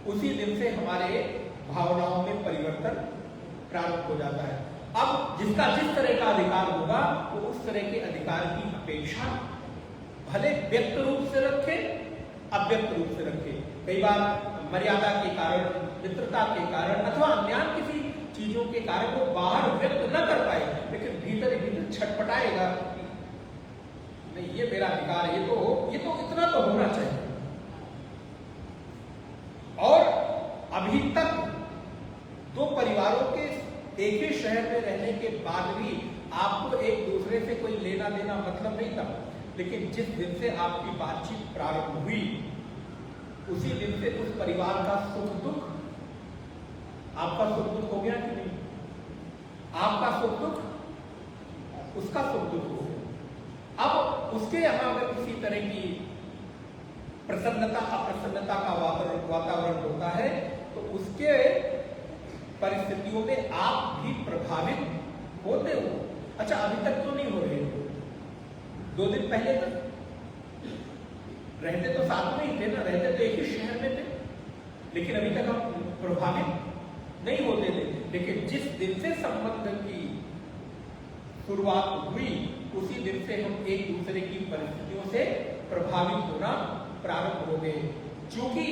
उसी दिन से हमारे भावनाओं में परिवर्तन प्रारंभ हो जाता है। अब जिसका जिस तरह का अधिकार होगा वो उस तरह के अधिकार की अपेक्षा भले व्यक्त रूप से रखे, अव्यक्त रूप से रखे। कई बार मर्यादा के कारण, मित्रता के कारण अथवा अन्य किसी चीजों के कारण वो बाहर व्यक्त न कर पाए, लेकिन भीतर भीतर छटपटाएगा, नहीं ये मेरा अधिकार है, ये तो इतना तो होना चाहिए। और अभी तक दो परिवारों के एक ही शहर में रहने के बाद भी आपको एक दूसरे से कोई लेना देना मतलब नहीं था, लेकिन जिस दिन से आपकी बातचीत प्रारंभ हुई उसी दिन से उस परिवार का सुख दुख, आपका सुख दुख हो गया कि नहीं? आपका सुख दुख उसका सुख दुख हो गया। अब उसके यहां अगर किसी तरह की प्रसन्नता अप्रसन्नता का वातावरण होता है तो उसके परिस्थितियों में आप भी प्रभावित होते हो। अच्छा, अभी तक तो नहीं हो रहे हो, 2 दिन पहले तक रहते तो साथ में ही थे ना, रहते तो एक ही शहर में थे, लेकिन अभी तक हम प्रभावित नहीं होते थे। लेकिन जिस दिन से संबंध की शुरुआत हुई उसी दिन से हम एक दूसरे की परिस्थितियों से प्रभावित होना प्रारंभ हो गए। क्योंकि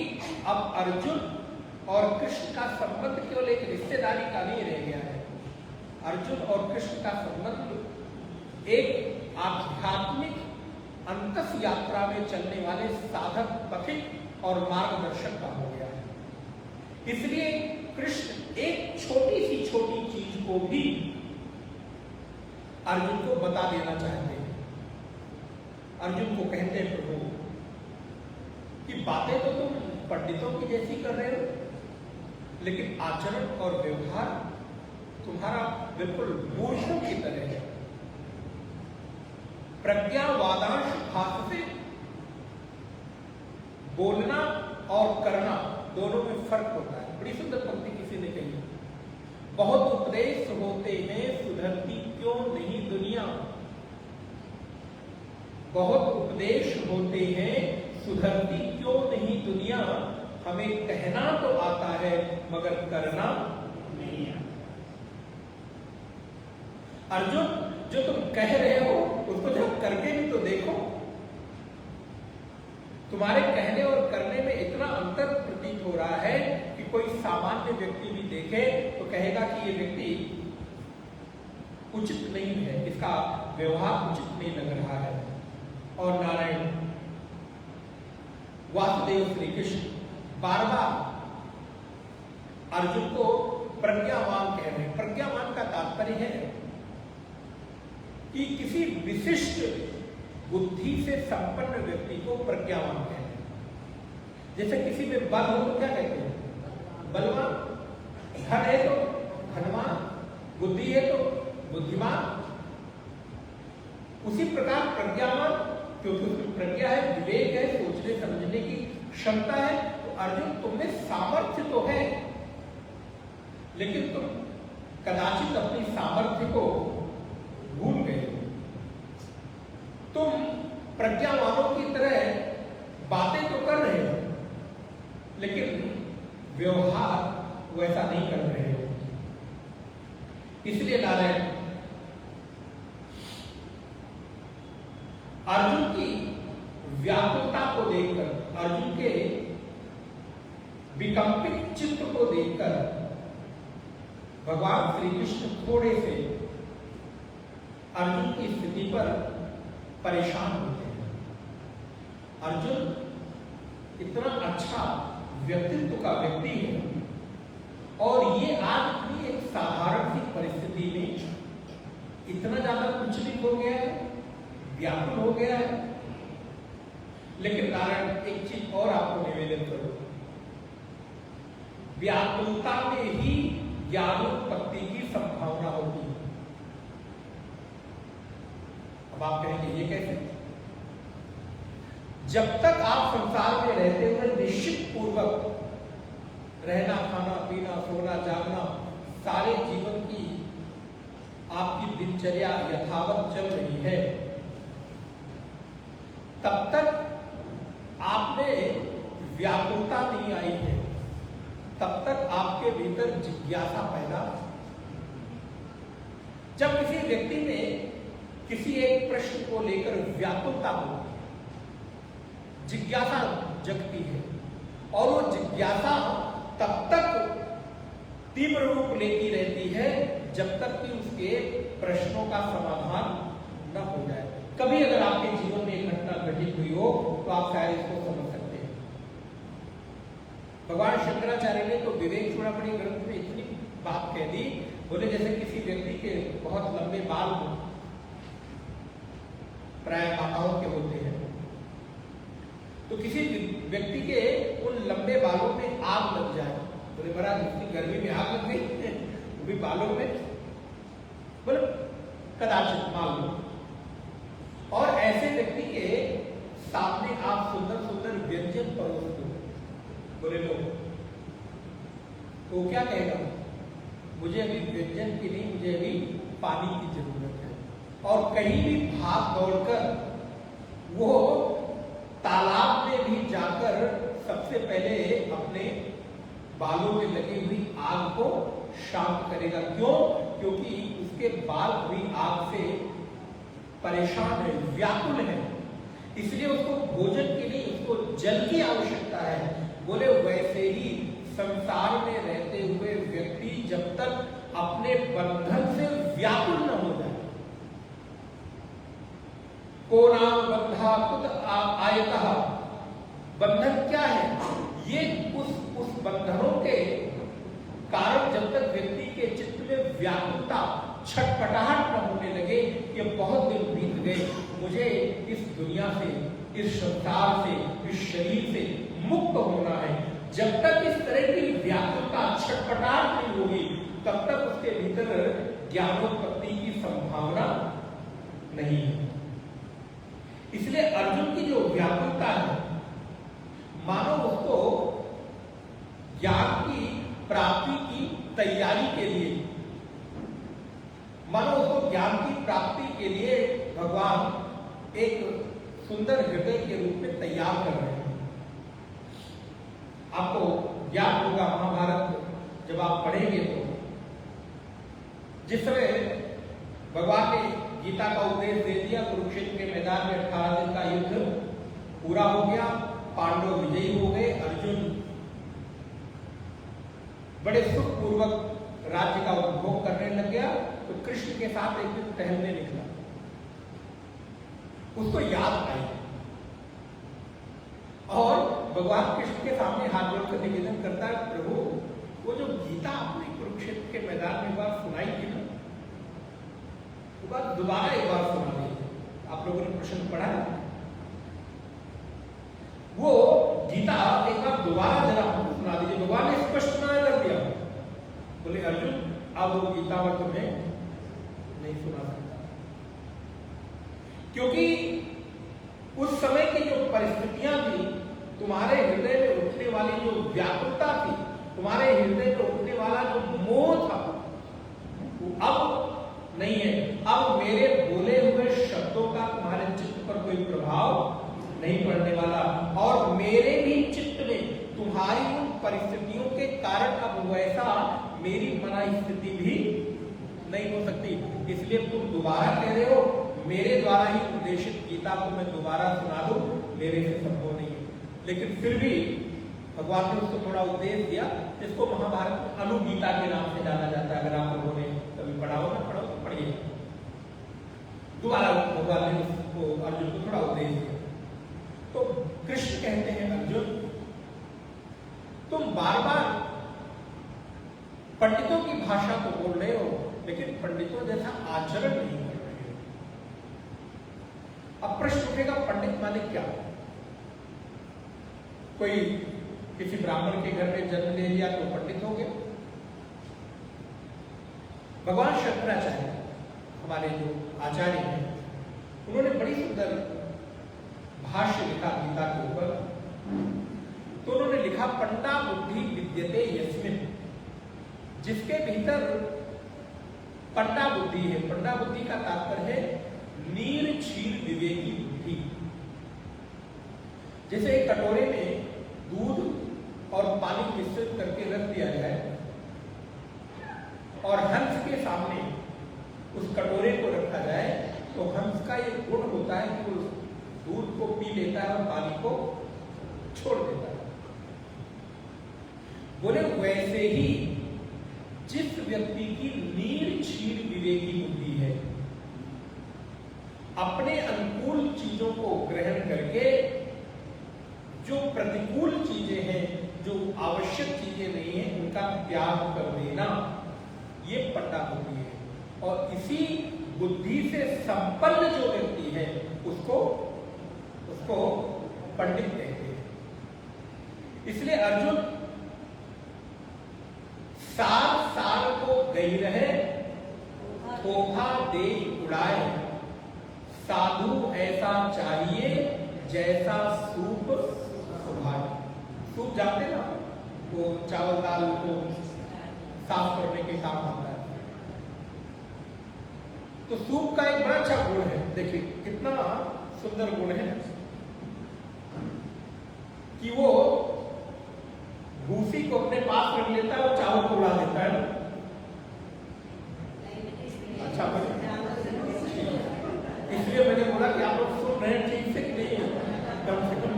अब अर्जुन और कृष्ण का संबंध केवल एक रिश्तेदारी का नहीं रह गया है। अर्जुन और कृष्ण का संबंध एक आध्यात्मिक अंतस यात्रा में चलने वाले साधक, पथिक और मार्गदर्शक का हो गया है। इसलिए कृष्ण एक छोटी सी छोटी चीज को भी अर्जुन को बता देना चाहते हैं। अर्जुन को कहते हैं, प्रभु कि बातें तो तुम पंडितों की जैसी कर रहे हो, लेकिन आचरण और व्यवहार तुम्हारा बिल्कुल मूर्खों की तरह है। प्रज्ञावादांश भाषते, बोलना और करना दोनों में फर्क होता है। बड़ी सुंदर पंक्ति किसी ने कही, बहुत उपदेश होते हैं सुधरती क्यों नहीं दुनिया। बहुत उपदेश होते हैं सुधरती क्यों नहीं दुनिया। हमें कहना तो आता है मगर करना नहीं आता। अर्जुन, जो तुम कह रहे हो उसको जब करके भी तो देखो। तुम्हारे कहने और करने में इतना अंतर प्रतीत हो रहा है कि कोई सामान्य व्यक्ति भी देखे तो कहेगा कि ये व्यक्ति उचित नहीं है, इसका व्यवहार उचित नहीं लग रहा है। और नारायण वासुदेव श्री कृष्ण बार बार अर्जुन को प्रज्ञावान कह रहे हैं। प्रज्ञावान का तात्पर्य है कि किसी विशिष्ट बुद्धि से संपन्न व्यक्ति को प्रज्ञावान कहते हैं। जैसे किसी में बल हो तो क्या कहते हैं? बलवान। धन है तो धनवान, बुद्धि है तो बुद्धिमान। उसी प्रकार प्रज्ञावान, क्योंकि उसमें प्रज्ञा है, विवेक है, सोचने समझने की क्षमता है। तो अर्जुन, तुमने सामर्थ्य तो है, लेकिन तुम कदाचित अपनी सामर्थ्य को भूल गए। तुम प्रज्ञावानों की तरह बातें तो कर रहे हो, लेकिन व्यवहार वैसा नहीं कर रहे हो। इसलिए नारायण अर्जुन की व्याकुलता को देखकर, अर्जुन के विकंपित चित्त को देखकर भगवान श्री कृष्ण थोड़े से अर्जुन की स्थिति पर परेशान होते हैं। अर्जुन इतना अच्छा व्यक्तित्व का व्यक्ति है और ये आज भी एक साधारण सी परिस्थिति में इतना ज्यादा कुचलित हो गया है, व्याकुल हो गया है। लेकिन नारायण, एक चीज और आपको निवेदन करो, व्याकुलता में ही ज्ञानोत्पत्ति की संभावना होती है। अब आप कहेंगे ये कैसे? जब तक आप संसार में रहते हुए निश्चित पूर्वक रहना, खाना, पीना, सोना, जागना, सारे जीवन की आपकी दिनचर्या यथावत चल रही है, तब तक आप में व्याकुलता नहीं आई है, तब तक आपके भीतर जिज्ञासा पैदा। जब किसी व्यक्ति में किसी एक प्रश्न को लेकर व्याकुलता होती है, जिज्ञासा जगती है, और वो जिज्ञासा तब तक तीव्र रूप लेती रहती है जब तक कि उसके प्रश्नों का समाधान न हो जाए। कभी अगर आपके जीवन में एक घटना घटित हुई हो तो आप शायद इसको समझ सकते हैं। भगवान शंकराचार्य ने तो विवेक चूड़ामणि ग्रंथ में इतनी बात कह दी, बोले जैसे किसी व्यक्ति के बहुत लंबे बाल हो, प्राय माताओं के होते हैं, तो किसी व्यक्ति के उन लंबे बालों में आग लग जाए, बोले महाराज इतनी गर्मी में आग लग गई वो भी बालों में, बोले कदाचित मान लो। और ऐसे व्यक्ति के सामने आप सुंदर सुंदर व्यंजन परोस दो, बोले लो, तो क्या कहेगा? मुझे अभी व्यंजन की नहीं, मुझे अभी पानी की जरूरत है। और कहीं भी भाग दौड़कर वो तालाब में भी जाकर सबसे पहले अपने बालों में लगी हुई आग को शांत करेगा। क्यों? क्योंकि उसके बाल हुई आग से परेशान है, व्याकुल है, इसलिए उसको भोजन के लिए उसको जल की आवश्यकता है। बोले वैसे ही संसार में रहते हुए व्यक्ति जब तक अपने बंधन से व्याकुल न हो जाए, को नाम बंधा कुत आयतः, बंधन क्या है? ये उस बंधनों के कारण जब तक व्यक्ति के चित्त में व्याकुलता, छटपटाहट न होने लगे कि बहुत दिन बीत गए, मुझे इस दुनिया से, इस संसार से, इस शरीर से मुक्त होना है, जब तक इस तरह की व्याकुलता, छटपटाहट नहीं होगी, तब तक उसके भीतर ज्ञानोत्पत्ति की संभावना नहीं है। इसलिए अर्जुन की जो व्याकुलता है, मानो उसको ज्ञान की प्राप्ति की तैयारी के लिए, मानो उसको ज्ञान की प्राप्ति के लिए भगवान एक सुंदर हृदय के रूप में तैयार कर रहे हैं। आपको ज्ञान होगा, महाभारत जब आप पढ़ेंगे तो जिस समय भगवान ने गीता का उपदेश दे दिया, कुरुक्षेत्र के मैदान में 18 दिन का युद्ध पूरा हो गया, पांडव विजयी हो गए, अर्जुन बड़े सुखपूर्वक राज्य का उपभोग करने लग गया, तो कृष्ण के साथ एक दिन टहलने निकला। उसको याद आई और भगवान कृष्ण के सामने हाथ जोड़कर निवेदन करता है, प्रभु वो जो गीता आपने कुरुक्षेत्र के मैदान में एक बार सुनाई थी ना, वो बात दोबारा एक बार सुना दीजिए। आप लोगों ने प्रश्न पढ़ा है, वो गीता एक बार दोबारा जरा सुना दीजिए। भगवान ने स्पष्ट मना कर दिया, बोले अर्जुन अब वो गीता में तुम्हें नहीं सुना सकता, क्योंकि उस समय की जो परिस्थितियां थी, तुम्हारे हृदय में उठने वाली जो व्याकुलता थी, तुम्हारे हृदय में उठने वाला जो मोह था, वो अब नहीं है। अब मेरे बोले हुए शब्दों का तुम्हारे चित्त पर कोई प्रभाव नहीं पड़ने वाला, और मेरे भी चित्त में तुम्हारी उन परिस्थितियों के कारण अब वैसा मेरी मनाई स्थिति भी नहीं हो सकती। इसलिए तुम दोबारा कह रहे हो, मेरे द्वारा ही उपदेशित गीता को मैं दोबारा सुना दूं, मेरे से संभव नहीं है। लेकिन फिर भी भगवान ने उसको थोड़ा उपदेश दिया, जिसको महाभारत अनुगीता के नाम से जाना जाता है। अगर आप लोगों ने कभी पढ़ा हो ना, पढ़ो तो पढ़िए। दोबारा भगवान ने उसको अर्जुन को थोड़ा उपदेश दिया। तो कृष्ण कहते हैं, अर्जुन तुम बार बार पंडितों की भाषा तो बोल रहे हो, लेकिन पंडितों जैसा आचरण नहीं कर रहे हो। अब प्रश्न उठेगा, पंडित माने क्या? कोई किसी ब्राह्मण के घर में जन्म ले लिया तो पंडित हो गया? भगवान शंकराचार्य हमारे जो आचार्य हैं, उन्होंने बड़ी सुंदर भाष्य लिखा गीता के ऊपर। तो उन्होंने लिखा, पंडा बुद्धि विद्यते यस्मिन्, जिसके भीतर पंडा बुद्धि है। पंडा बुद्धि का तात्पर्य है नीर क्षीर विवेकी बुद्धि। जैसे एक कटोरे में दूध और पानी मिश्रित करके रख दिया जाए और हंस के सामने उस कटोरे को रखा जाए, तो हंस का ये गुण होता है कि वो दूध को पी लेता है और पानी को छोड़ देता है। बोले वैसे ही जिस व्यक्ति की नीर क्षीर विवेकी बुद्धि है, अपने अनुकूल चीजों को ग्रहण करके जो प्रतिकूल चीजें हैं, जो आवश्यक चीजें नहीं है, उनका त्याग कर देना, ये पंडा बुद्धि है। और इसी बुद्धि से संपन्न जो व्यक्ति है, उसको पंडित कहते हैं। इसलिए अर्जुन सार सार को गई रहे, धोखा दे उड़ाए, साधु ऐसा चाहिए जैसा सूप सुभाए। सूप जानते ना, वो चावल दाल को साफ करने के काम आता है। तो सूप का एक बड़ा अच्छा गुण है, देखिए कितना सुंदर गुण है। कि वो भूसी को अपने पास रख लेता है और चावल को उड़ा देता है। अच्छा, इसलिए मैंने बोला कि आप लोग सुन रहे हैं ठीक से कि नहीं, कम से कम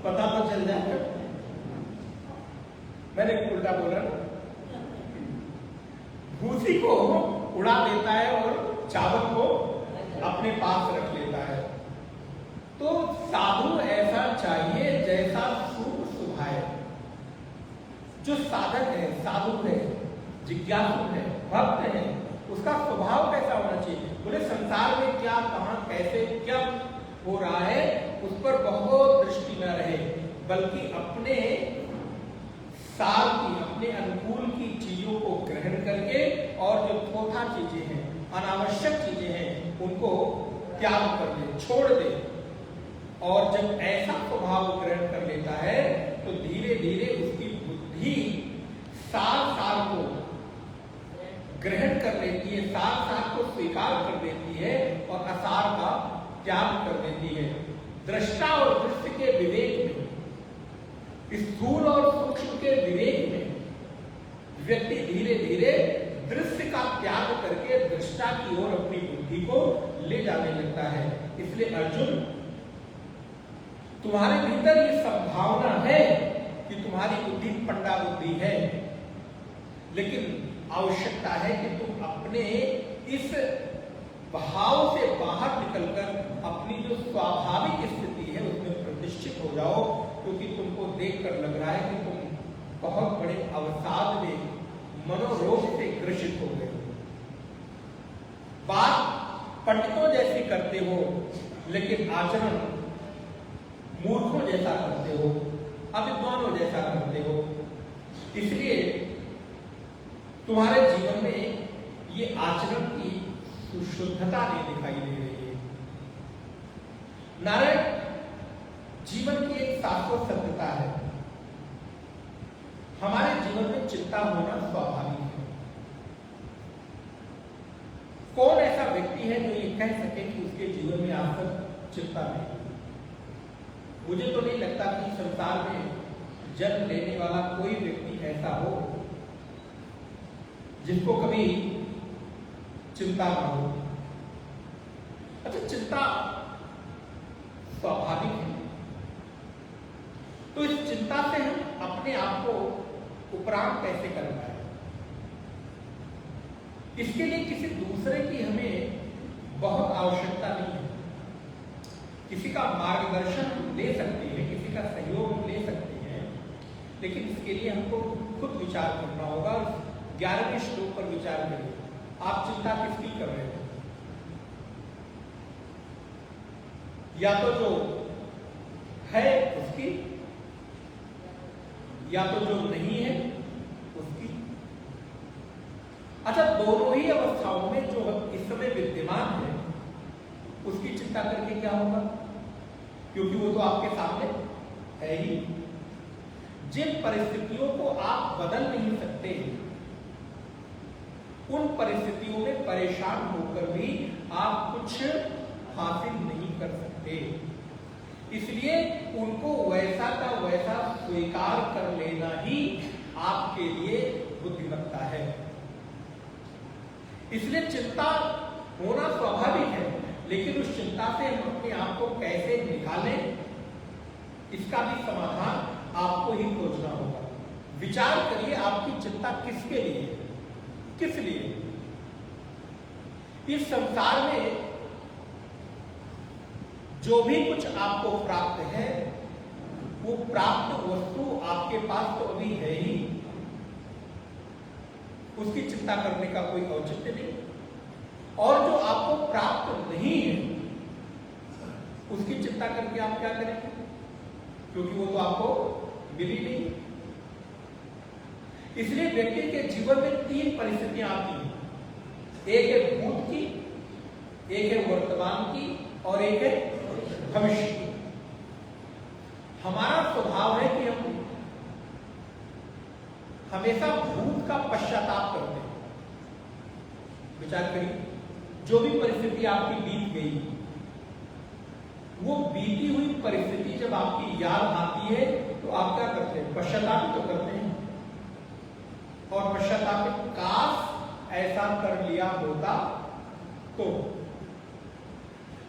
पता तो चल जाए। मैंने उल्टा बोला, भूसी को उड़ा देता है और चावल को अपने पास रख लेता है। तो साधु ऐसा चाहिए जैसा सूप सुभाए। जो साधक है, साधु है, जिज्ञासु है, भक्त है, उसका स्वभाव कैसा होना चाहिए? बोले संसार में क्या, कहां, कैसे, क्या हो रहा है उस पर बहुत दृष्टि न रहे, बल्कि अपने सार की, अपने अनुकूल की चीजों को ग्रहण करके और जो थोथा चीजें हैं, अनावश्यक चीजें हैं, उनको त्याग कर दे, छोड़ दे। और जब ऐसा स्वभाव ग्रहण कर लेता है तो धीरे धीरे उसकी बुद्धि सार सार को ग्रहण कर लेती है, सार सार को स्वीकार कर देती है और असार का त्याग कर देती है। दृष्टा और दृश्य के विवेक में, स्थूल और सूक्ष्म के विवेक में व्यक्ति धीरे धीरे दृश्य का त्याग करके दृष्टा की ओर अपनी बुद्धि को ले जाने लगता है। इसलिए अर्जुन, तुम्हारे भीतर ये संभावना है कि तुम्हारी बुद्धि पंडा बुद्धि है, लेकिन आवश्यकता है कि तुम अपने इस भाव से बाहर निकलकर अपनी जो स्वाभाविक स्थिति है उसमें प्रतिष्ठित हो जाओ, क्योंकि तुमको देखकर लग रहा है कि तुम बहुत बड़े अवसाद में, मनोरोग से ग्रसित हो गए। बात पंडितों जैसी करते हो, लेकिन आचरण मूर्खों जैसा करते हो, अविद्वानों जैसा करते हो। इसलिए तुम्हारे जीवन में ये आचरण की सुशुद्धता नहीं दिखाई दे रही है। नारायण जीवन की एक शाश्वत सत्यता है। हमारे जीवन में चिंता होना स्वाभाविक है। कौन ऐसा व्यक्ति है जो ये कह सके कि उसके जीवन में आज तक चिंता नहीं? मुझे तो नहीं लगता कि संसार में जन्म लेने वाला कोई व्यक्ति ऐसा हो जिसको कभी चिंता ना हो। अच्छा, चिंता स्वाभाविक है, तो इस चिंता से हम अपने आप को उपराम कैसे कर पाए? इसके लिए किसी दूसरे की हमें बहुत आवश्यकता नहीं है। किसी का मार्गदर्शन ले सकते हैं, किसी का सहयोग ले सकते हैं, लेकिन इसके लिए हमको खुद विचार करना होगा। 11वें श्लोक पर विचार करिए। आप चिंता किसकी कर रहे हो? या तो जो है उसकी, या तो जो नहीं है उसकी। अच्छा, दोनों ही अवस्थाओं में जो इस समय विद्यमान है उसकी चिंता करके क्या होगा? क्योंकि वो तो आपके सामने है ही। जिन परिस्थितियों को आप बदल नहीं सकते, उन परिस्थितियों में परेशान होकर भी आप कुछ हासिल नहीं कर सकते। इसलिए उनको वैसा का वैसा स्वीकार कर लेना ही आपके लिए बुद्धिमत्ता है। इसलिए चिंता होना स्वाभाविक है, लेकिन उस चिंता से हम अपने आप को कैसे निकालें, इसका भी समाधान आपको ही खोजना होगा। विचार करिए, आपकी चिंता किसके लिए है? किस लिए? इस संसार में जो भी कुछ आपको प्राप्त है, वो प्राप्त वस्तु आपके पास तो अभी है ही, उसकी चिंता करने का कोई औचित्य नहीं। और जो आपको प्राप्त नहीं है, उसकी चिंता करके आप क्या करेंगे? क्योंकि वो तो आपको मिली नहीं। इसलिए व्यक्ति के जीवन में 3 परिस्थितियां आती हैं। एक है भूत की, एक है वर्तमान की, और एक है भविष्य की। हमारा स्वभाव है कि हम हमेशा भूत का पश्चाताप करते हैं। विचार करिए, जो भी परिस्थिति आपकी बीत गई, वो बीती हुई परिस्थिति जब आपकी याद आती है तो आप क्या करते हैं? पश्चाताप तो करते हैं। और पश्चाताप में काश ऐसा कर लिया होता तो,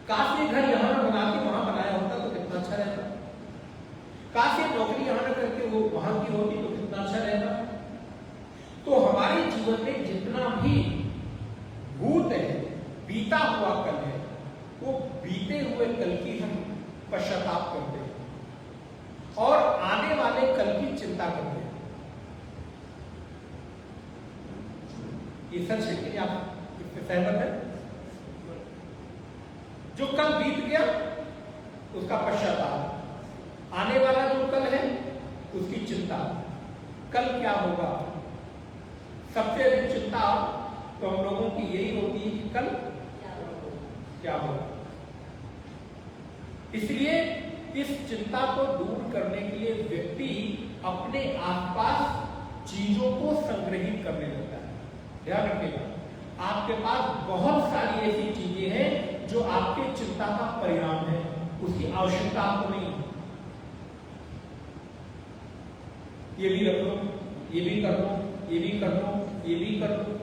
काश ये घर यहां न बना के वहां बनाया होता तो कितना अच्छा रहता, काश ये नौकरी यहां न करके वो वहां की होती तो कितना अच्छा रहता। तो हमारे जीवन में जितना भी भूत है, बीता हुआ कल है, वो बीते हुए कल की हम पश्चाताप करते हैं और आने वाले कल की चिंता करते हैं। ये सच है कि आप इससे सहमत हैं? जो कल बीत गया उसका पश्चाताप, आने वाला जो कल है उसकी चिंता। कल क्या होगा? सबसे अधिक चिंता तो हम लोगों की यही होती है कि कल क्या होगा। इसलिए इस चिंता को दूर करने के लिए व्यक्ति अपने आसपास चीजों को संग्रहित करने लगता है। ध्यान रखिएगा, आपके पास बहुत सारी ऐसी चीजें हैं जो आपके चिंता का परिणाम है, उसकी आवश्यकता आपको नहीं है। ये भी रख लो, ये भी कर लो, ये भी कर लो, ये भी कर लो।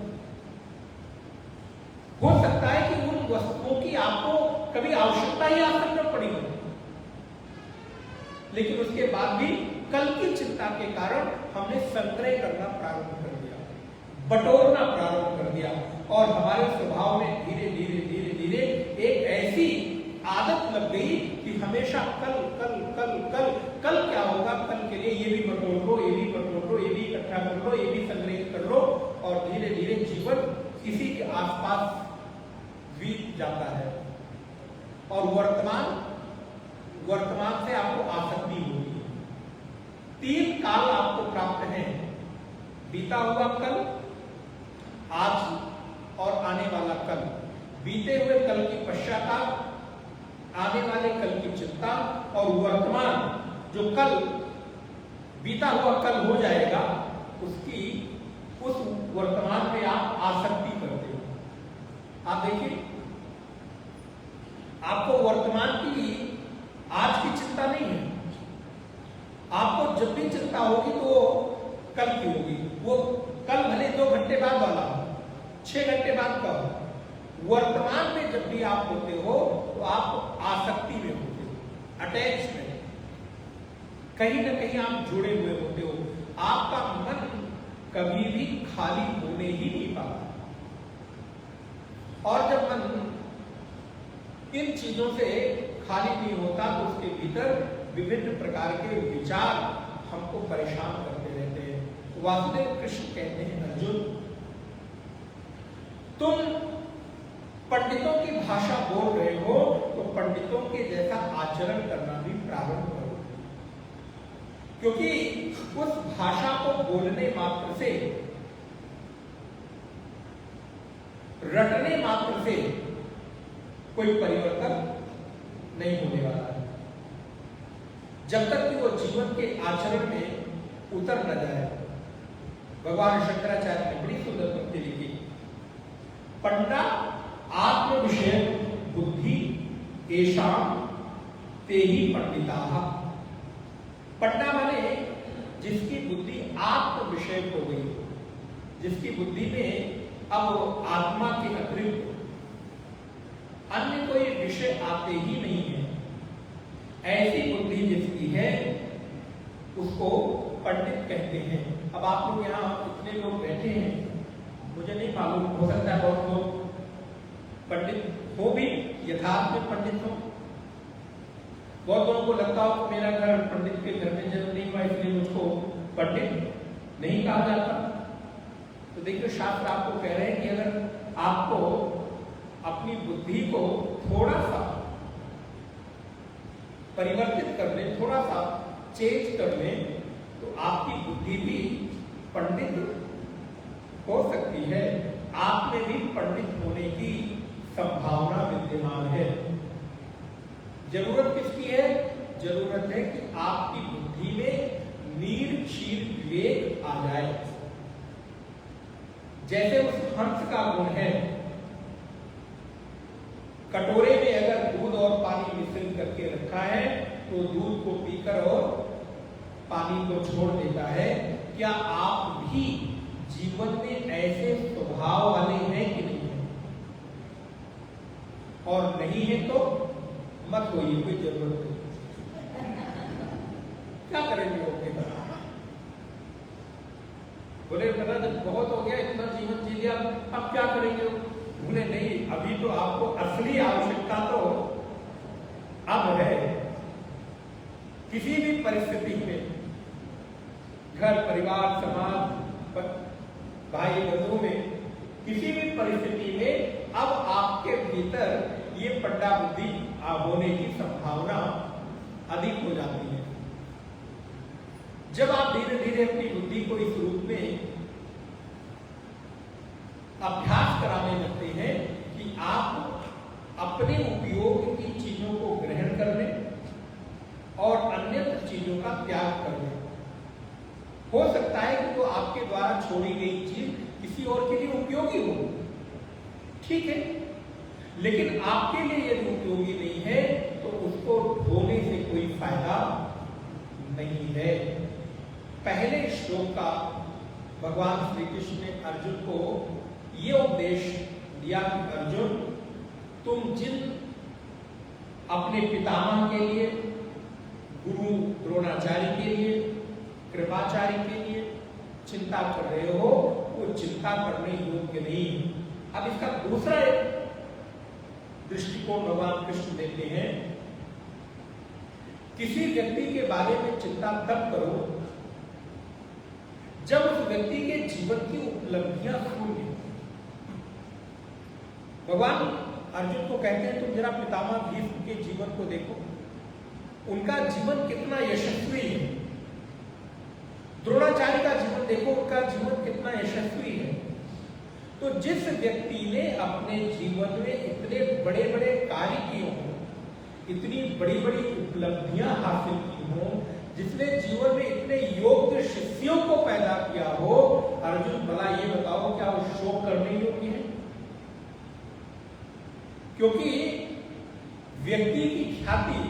हो सकता है कि उन वस्तुओं की आपको कभी आवश्यकता ही आपको न पड़ी हो, लेकिन उसके बाद भी कल की चिंता के कारण हमने संग्रह करना प्रारंभ कर दिया, बटोरना प्रारंभ कर दिया और हमारे स्वभाव में धीरे धीरे धीरे धीरे एक ऐसी आदत लग गई कि हमेशा कल कल कल कल कल क्या होगा, कल के लिए ये भी बटोर लो, ये भी बटोर लो, ये भी इकट्ठा कर लो, ये भी संग्रहित कर लो और धीरे धीरे जीवन किसी के आसपास बीत जाता है और वर्तमान से आपको आसक्ति होगी। 3 काल आपको प्राप्त हैं, बीता हुआ कल, आज और आने वाला कल। बीते हुए कल की पश्चाताप, आने वाले कल की चिंता और वर्तमान जो कल बीता हुआ कल हो जाएगा उस वर्तमान में आप आसक्ति करते हो। आप देखिए, आपको वर्तमान की आज की चिंता नहीं है, आपको जब भी चिंता होगी तो कल की होगी। वो कल भले 2 घंटे बाद वाला हो, 6 घंटे बाद का हो। वर्तमान में जब भी आप होते हो तो आप आसक्ति में होते हो, अटैच में, कहीं ना कहीं आप जुड़े हुए होते हो। आपका मन कभी भी खाली होने ही नहीं पाता और जब मन इन चीजों से खाली नहीं होता तो उसके भीतर विभिन्न प्रकार के विचार हमको परेशान करते रहते हैं। वासुदेव कृष्ण कहते हैं, अर्जुन तुम पंडितों की भाषा बोल रहे हो तो पंडितों के जैसा आचरण करना भी प्रारंभ करो, क्योंकि उस भाषा को बोलने मात्र से, रटने मात्र से कोई परिवर्तन नहीं होने वाला है। जब तक कि वो जीवन के आचरण में उतर न जाए। भगवान शंकराचार्य ने बड़ी सुंदर पंक्ति लिखी, पंडा आत्म विषय बुद्धि एषाम ते ही पंडिताः। पंडा माने जिसकी बुद्धि आत्म विषय हो गई, जिसकी बुद्धि में अब आत्मा के अतिरिक्त अन्य कोई विषय आते ही नहीं है, ऐसी बुद्धि जिसकी है उसको पंडित कहते हैं। अब आप लोग यहाँ इतने लोग बैठे हैं, मुझे नहीं मालूम, हो सकता है बहुत लोग पंडित हो भी, यथार्थ में पंडित हो। बहुत लोगों को लगता हो कि मेरा घर पंडित के घर में जन्म नहीं हुआ इसलिए मुझको पंडित नहीं कहा जाता। तो देखिए, शास्त्र आपको कह रहे हैं कि अगर आपको अपनी बुद्धि को थोड़ा सा परिवर्तित कर ले, थोड़ा सा चेंज कर ले, तो आपकी बुद्धि भी पंडित हो सकती है। आप में भी पंडित होने की संभावना विद्यमान है। जरूरत किसकी है? जरूरत है कि आपकी बुद्धि में नीर क्षीर विवेक आ जाए। जैसे उस हंस का गुण है, कटोरे में अगर दूध और पानी मिश्रित करके रखा है तो दूध को पीकर और पानी को छोड़ देता है। क्या आप भी जीवन में ऐसे स्वभाव वाले हैं कि नहीं है? और नहीं है तो मत होइए, कोई जरूरत नहीं। क्या करेंगे ओके बोले दादा जब बहुत हो गया, इतना जीवन जी लिया, अब क्या करेंगे? बोले नहीं, अभी तो आपको असली आवश्यकता तो अब है। किसी भी परिस्थिति में, घर परिवार समाज भाई बंधु में, किसी भी परिस्थिति में अब आपके भीतर ये पड्डा बुद्धि होने की संभावना अधिक हो जाती है। जब आप धीरे धीरे अपनी बुद्धि को इस रूप में अभ्यास कराने लगते हैं कि आप अपने उपयोग की चीजों को ग्रहण कर लें और अन्य चीजों का त्याग कर लें। हो सकता है कि वो आपके द्वारा छोड़ी गई चीज किसी और के लिए उपयोगी हो, ठीक है, लेकिन आपके लिए यदि उपयोगी नहीं है तो उसको ढोने से कोई फायदा नहीं है। पहले श्लोक का भगवान श्री कृष्ण ने अर्जुन को यह उपदेश दिया कि अर्जुन, तुम जिन अपने पितामह के लिए, गुरु द्रोणाचार्य के लिए, कृपाचार्य के लिए चिंता कर रहे हो, वो चिंता करने योग्य नहीं। अब इसका दूसरा एक दृष्टिकोण भगवान कृष्ण देते हैं। किसी व्यक्ति के बारे में चिंता तब करो जब उस व्यक्ति के जीवन की उपलब्धियां शून्य। भगवान अर्जुन को कहते हैं तुम जरा पितामह भीष्म के जीवन को देखो, उनका जीवन कितना यशस्वी है। द्रोणाचार्य का जीवन देखो, उनका जीवन कितना यशस्वी है। तो जिस व्यक्ति ने अपने जीवन में इतने बड़े बड़े कार्य किए हों, इतनी बड़ी बड़ी उपलब्धियां हासिल की हों, जिसने जीवन में इतने योग्य शिष्यों को पैदा किया हो, अर्जुन भला ये बताओ क्या वो शोक करने योग्य है? क्योंकि व्यक्ति की ख्याति,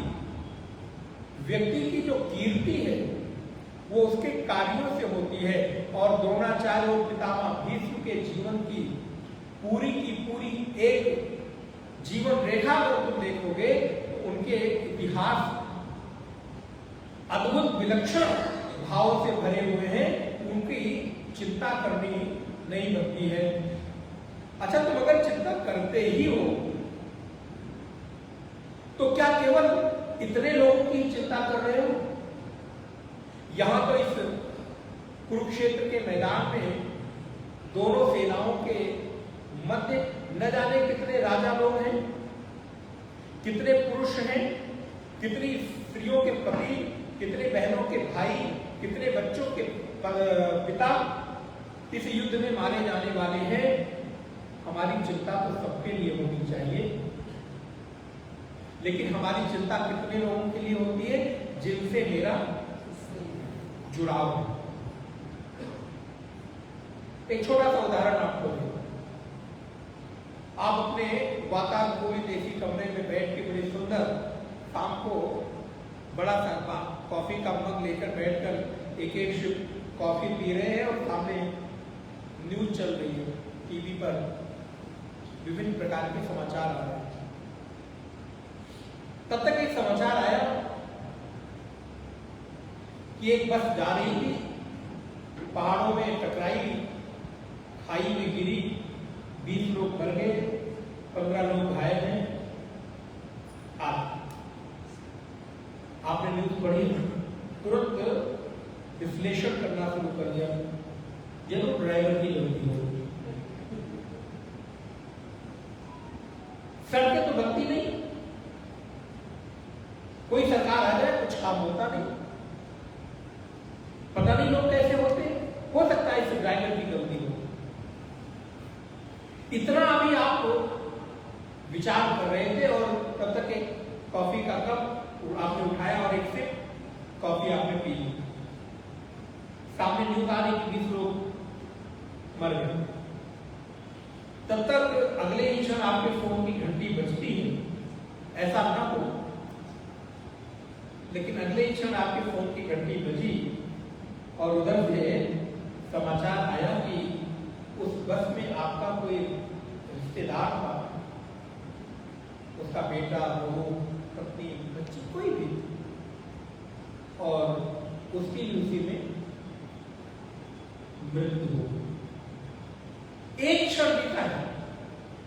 व्यक्ति की जो कीर्ति है वो उसके कार्यों से होती है। और द्रोणाचार्य और पितामह भीष्म के जीवन की पूरी एक जीवन रेखा अगर तुम देखोगे तो उनके इतिहास अद्भुत विलक्षण भाव से भरे हुए हैं। उनकी चिंता करनी नहीं बनती है। अच्छा, तुम अगर चिंता करते ही हो तो क्या केवल इतने लोगों की चिंता कर रहे हो? यहां तो इस कुरुक्षेत्र के मैदान में दोनों सेनाओं के मध्य न जाने कितने राजा लोग हैं, कितने पुरुष हैं, कितनी स्त्रियों के पति, कितने बहनों के भाई, कितने बच्चों के पिता इस युद्ध में मारे जाने वाले हैं। हमारी चिंता तो सबके लिए होनी चाहिए, लेकिन हमारी चिंता कितने लोगों के लिए होती है? जिनसे मेरा जुड़ाव है। एक छोटा सा उदाहरण आपको दूं। आप अपने वातानुकूलित एसी कमरे में बैठ के बड़े सुंदर शाम को बड़ा सा कॉफी का मग लेकर बैठकर एक एक शिप कॉफी पी रहे हैं और सामने न्यूज चल रही है, टीवी पर विभिन्न प्रकार के समाचार आ रहे हैं। तब तक एक समाचार आया कि एक बस जा रही थी, पहाड़ों में टकराई, खाई में गिरी, 20 लोग मर गए, 15 लोग घायल हैं। आपने न्यूज पढ़ी, तुरंत विश्लेषण करना शुरू कर दिया, जरूर ड्राइवर की गलती होगी। सड़कें तो बनती नहीं, कोई सरकार आ जाए कुछ काम होता नहीं, पता नहीं लोग कैसे होते हैं। हो सकता है इस ड्राइवर की गलती हो। इतना अभी आप विचार कर रहे थे और तब तक एक कॉफी का कप आपने उठाया और एक से कॉफी आपने पी ली। सामने न्यूज आ रही कि 20 लोग मर गए। तब तक अगले ही क्षण आपके फोन की घंटी बजती है। ऐसा ना हो लेकिन अगले ही क्षण आपके फोन की घंटी बजी और उधर से समाचार आया कि उस बस में आपका कोई रिश्तेदार था, उसका बेटा, बहू, पत्नी, बच्ची, कोई भी, और उसकी उसी में मृत्यु हो। एक क्षण बीता है।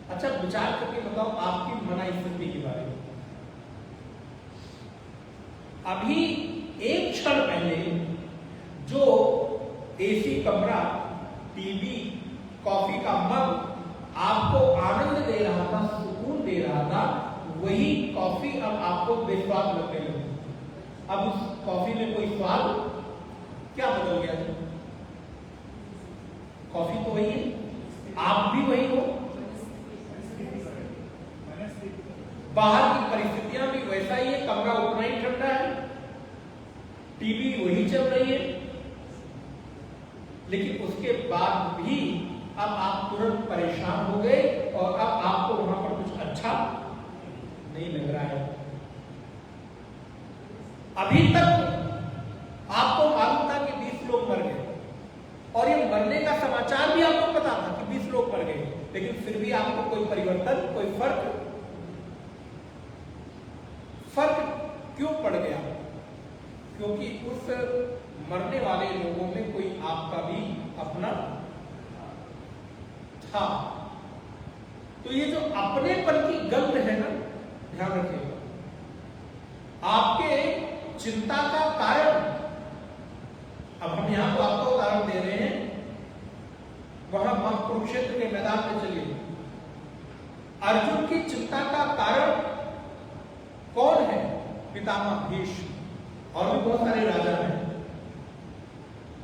अच्छा, विचार करके बताओ आपकी मनाई स्थिति के बारे में। अभी एक क्षण पहले जो एसी कमरा, टीवी, कॉफी का मग आपको आनंद दे रहा था, सुकून दे रहा था, वही कॉफी अब आपको बेस्वाद लगने लगी। अब उस कॉफी में कोई स्वाद क्या बदल गया? कॉफी तो वही है, आप भी वही हो, बाहर की परिस्थितियां भी वैसा ही है, कमरा उतना ही ठंडा है, टीवी वही चल रही है, लेकिन उसके बाद भी अब आप तुरंत परेशान हो गए और अब आपको वहां पर कुछ अच्छा नहीं लग रहा है। अभी तक आपको मालूम था कि 20 लोग मर गए और ये मरने का समाचार भी आपको पता था कि 20 लोग मर गए, लेकिन फिर भी आपको कोई परिवर्तन, कोई फर्क क्यों पड़ गया? क्योंकि उस मरने वाले लोगों में कोई आपका भी अपना था। तो ये जो अपनेपन की गंध है ना, ध्यान रखिएगा। आपके चिंता का कारण, अब हम यहां तो आपको उदाहरण दे रहे हैं, वहां कुरुक्षेत्र के मैदान में चलिए। अर्जुन की चिंता का कारण कौन है? पितामह भीष्म, और भी बहुत सारे राजा हैं।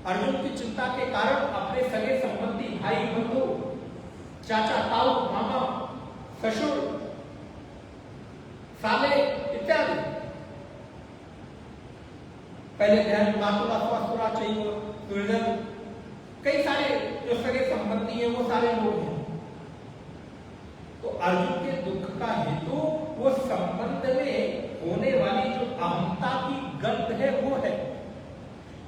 अर्जुन की चिंता के कारण अपने सगे संबंधी, भाई बंधु, चाचा, ताऊ, मामा, ससुर, साले इत्यादि, पहले ध्यान मातुरा चाहिए, दुर्जन, कई सारे जो सगे संबंधी है वो सारे लोग हैं। तो अर्जुन के दुख का हेतु वो संबंध में होने वाली जो अहंता की गंध है वो है।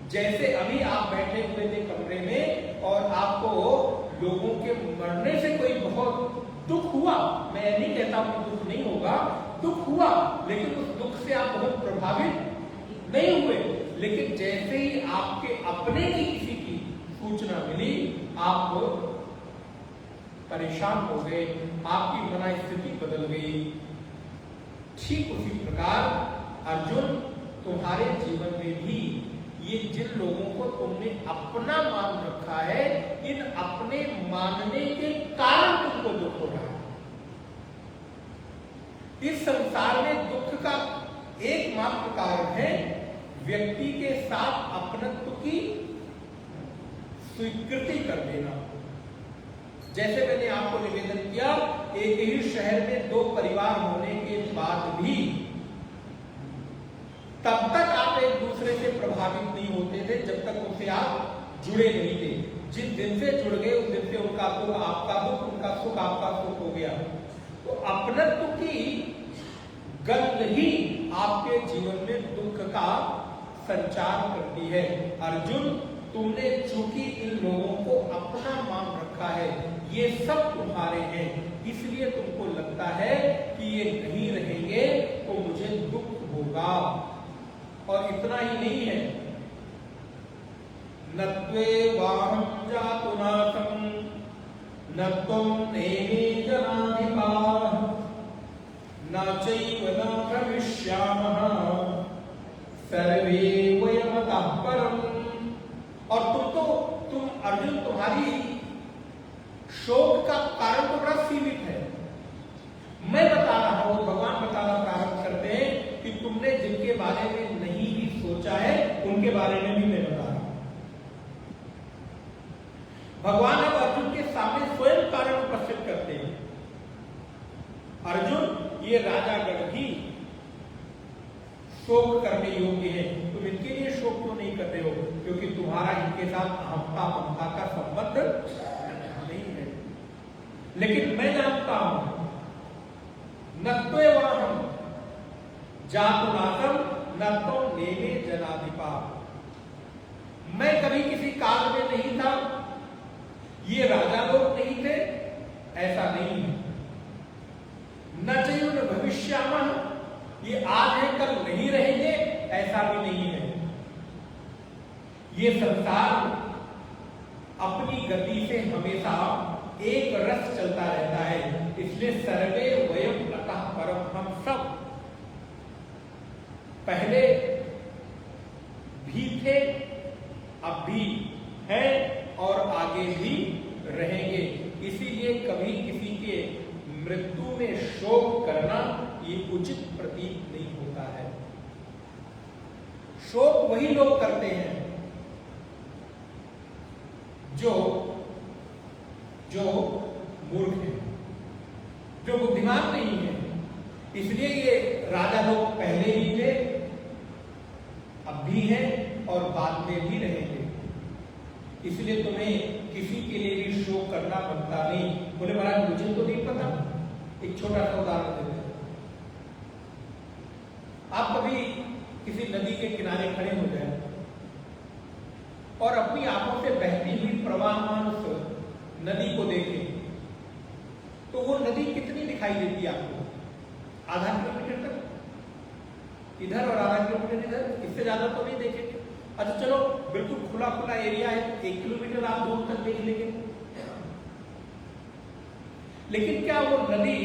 जैसे अभी आप बैठे हुए थे कमरे में और आपको लोगों के मरने से कोई बहुत दुख हुआ, मैं नहीं कहता हूं दुख नहीं होगा, दुख हुआ, लेकिन उस दुख से आप बहुत प्रभावित नहीं हुए। लेकिन जैसे ही आपके अपने की किसी की सूचना मिली, आप परेशान हो गए, आपकी मना स्थिति बदल गई। ठीक उसी प्रकार अर्जुन, तुम्हारे जीवन में भी ये जिन लोगों को तुमने अपना मान रखा है, इन अपने मानने के कारण तुमको दुख हो रहा है। इस संसार में दुख का एकमात्र कारण है व्यक्ति के साथ अपनत्व की स्वीकृति कर देना। जैसे मैंने आपको निवेदन किया, एक ही शहर में दो परिवार होने के बाद भी तब तक आप एक दूसरे से प्रभावित नहीं होते थे जब तक उनसे आप जुड़े नहीं थे। जिस दिन से जुड़ गए उस दिन से उनका दुख आपका दुख, उनका सुख आपका सुख हो गया। तो अपनत्व की गंध ही आपके जीवन में दुख का संचार करती है। अर्जुन, तुमने चूंकि इन लोगों को अपना मान रखा है, ये सब तुम्हारे हैं, इसलिए तुमको लगता है कि ये नहीं रहेंगे तो मुझे दुख होगा। और इतना ही नहीं है, न त्वेवाहं जातुनासं न त्वं नेमे जनाधिपाः न चैव न भविष्यामः सर्वे वयमतः परम्। और तुम अर्जुन, तुम्हारी शोक का कारण तो बड़ा सीमित है। मैं बता रहा हूं, भगवान बताना प्रारंभ करते हैं कि तुमने जिनके बारे में नहीं भी सोचा है उनके बारे में भी मैं बता रहा हूं। भगवान अब अर्जुन के सामने स्वयं कारण उपस्थित करते हैं। अर्जुन, ये राजागण भी शोक करने योग्य है, तुम इनके लिए शोक क्यों नहीं करते हो? क्योंकि तुम्हारा इनके साथ अहंता ममता का संबंध नहीं है। लेकिन मैं जानता हूं, न त्वेवाहं जातुनासं न तो नेमे जनाधिपा। मैं कभी किसी काल में नहीं था, ये राजा लोग नहीं थे, ऐसा नहीं है। न चयुन भविष्यामः, ये आज है कल नहीं रहेंगे, ऐसा भी नहीं है। ये संसार अपनी गति से हमेशा एक रस चलता रहता है, इसलिए सर्वे वयम अतः परम, हम सब पहले भी थे, अब भी हैं और आगे भी रहेंगे। इसीलिए कभी किसी के मृत्यु में शोक करना ये उचित प्रतीत नहीं होता है। शोक वही लोग करते हैं जो मूर्ख है, जो बुद्धिमान नहीं है। इसलिए ये राजा लोग पहले भी थे, अब भी हैं और बाद में भी रहेंगे। इसलिए तुम्हें किसी के लिए भी शोक करना बनता नहीं। बोले महाराज मुझे तो नहीं पता। एक छोटा सा उदाहरण देते हैं। आप कभी किसी नदी के किनारे खड़े हो जाए और अपनी आंखों से बहती हुई प्रवाहमान उस नदी को देखें, तो वो नदी कितनी दिखाई देती है आपको? आधा किलोमीटर तक इधर और आधा किलोमीटर इधर, इससे ज्यादा तो नहीं देखेंगे। अच्छा चलो बिल्कुल खुला खुला एरिया है, 1 किलोमीटर आप दूर तक देख लेंगे। लेकिन क्या वो नदी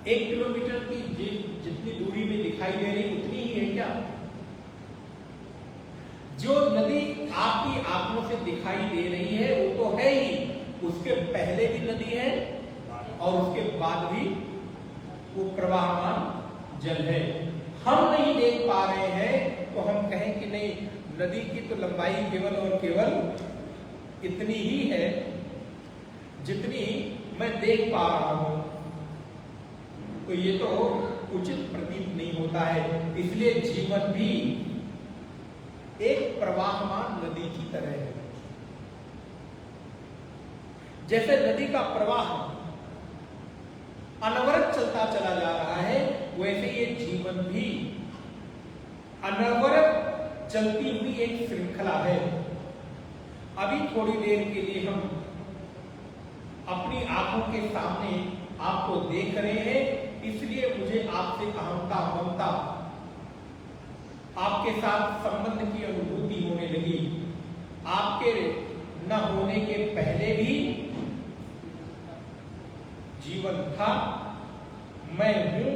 1 किलोमीटर की जितनी दूरी में दिखाई दे रही उतनी ही है क्या? जो नदी आपकी आंखों से दिखाई दे रही है वो तो है ही, उसके पहले भी नदी है और उसके बाद भी वो प्रवाहमान जल है। हम नहीं देख पा रहे हैं तो हम कहें कि नहीं, नदी की तो लंबाई केवल और केवल इतनी ही है जितनी मैं देख पा रहा हूं, तो ये तो उचित प्रतीत नहीं होता है। इसलिए जीवन भी एक प्रवाहमान नदी की तरह है। जैसे नदी का प्रवाह अनवरत चलता चला जा रहा है, वैसे ये जीवन भी अनवरत चलती हुई एक श्रृंखला है। अभी थोड़ी देर के लिए हम अपनी आंखों के सामने आपको देख रहे हैं, इसलिए मुझे आपसे अहमता ममता, आपके साथ संबंध की अनुभूति होने लगी। आपके न होने के पहले भी जीवन था, मैं हूं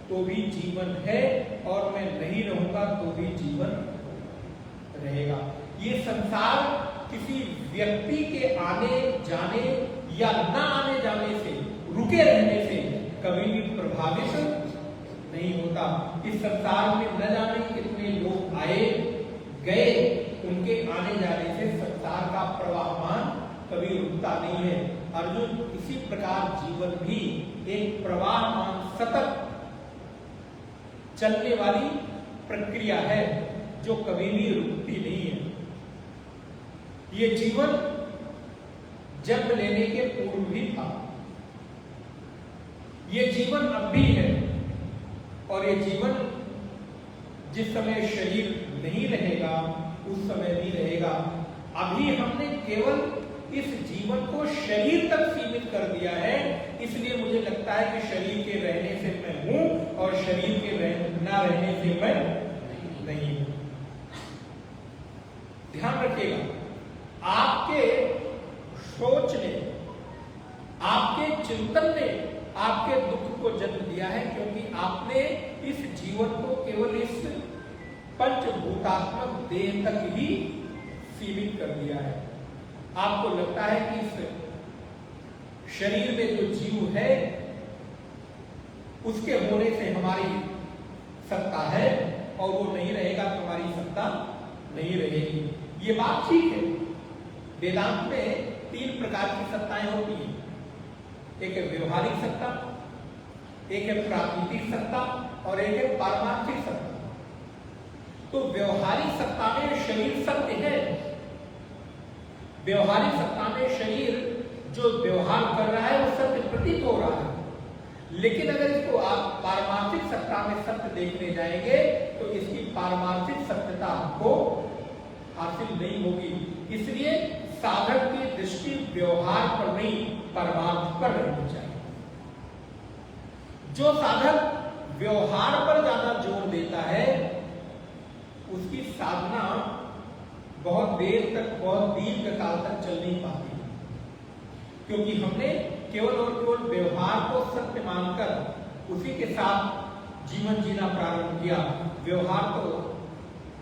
तो भी जीवन है, और मैं नहीं रहूंगा तो भी जीवन रहेगा। ये संसार किसी व्यक्ति के आने जाने या न आने जाने से, रुके रहने से कभी भी प्रभावित नहीं होता। इस संसार में न जाने कितने लोग आए गए, उनके आने जाने से संसार का प्रवाहमान कभी रुकता नहीं है। अर्जुन, इसी प्रकार जीवन भी एक प्रवाहमान सतत चलने वाली प्रक्रिया है जो कभी भी रुकती नहीं है। ये जीवन जन्म लेने के पूर्व भी था, ये जीवन अब भी है, और ये जीवन जिस समय शरीर नहीं रहेगा उस समय भी रहेगा। अभी हमने केवल इस जीवन को शरीर तक सीमित कर दिया है, इसलिए मुझे लगता है कि शरीर के रहने से मैं हूं और शरीर के ना रहने से मैं नहीं हूं। ध्यान रखिएगा, आपके सोच ने, आपके चिंतन ने आपके दुख को जन्म दिया है, क्योंकि आपने इस जीवन को केवल इस पंचभूतात्मक देह तक ही सीमित कर दिया है। आपको लगता है कि इस शरीर में जो जीव है उसके होने से हमारी सत्ता है, और वो नहीं रहेगा तो हमारी सत्ता नहीं रहेगी। ये बात ठीक है। वेदांत में 3 प्रकार की सत्ताएं होती हैं। एक है व्यवहारिक सत्ता, एक है प्राकृतिक सत्ता और एक है पारमार्थिक सत्ता। तो व्यवहारिक सत्ता में शरीर सत्य है। व्यवहारिक सत्ता में शरीर जो व्यवहार कर रहा है वो सत्य प्रतीत हो रहा है। लेकिन अगर इसको आप पारमार्थिक सत्ता में सत्य देखने जाएंगे तो इसकी पारमार्थिक सत्यता आपको हासिल नहीं होगी। इसलिए साधक की दृष्टि व्यवहार पर नहीं, परमार्थ पर रहनी चाहिए। जो साधक व्यवहार पर ज्यादा जोर देता है उसकी साधना बहुत देर तक, बहुत दीर्घ काल तक चल नहीं पाती, क्योंकि हमने केवल और केवल व्यवहार को सत्य मानकर उसी के साथ जीवन जीना प्रारंभ किया। व्यवहार तो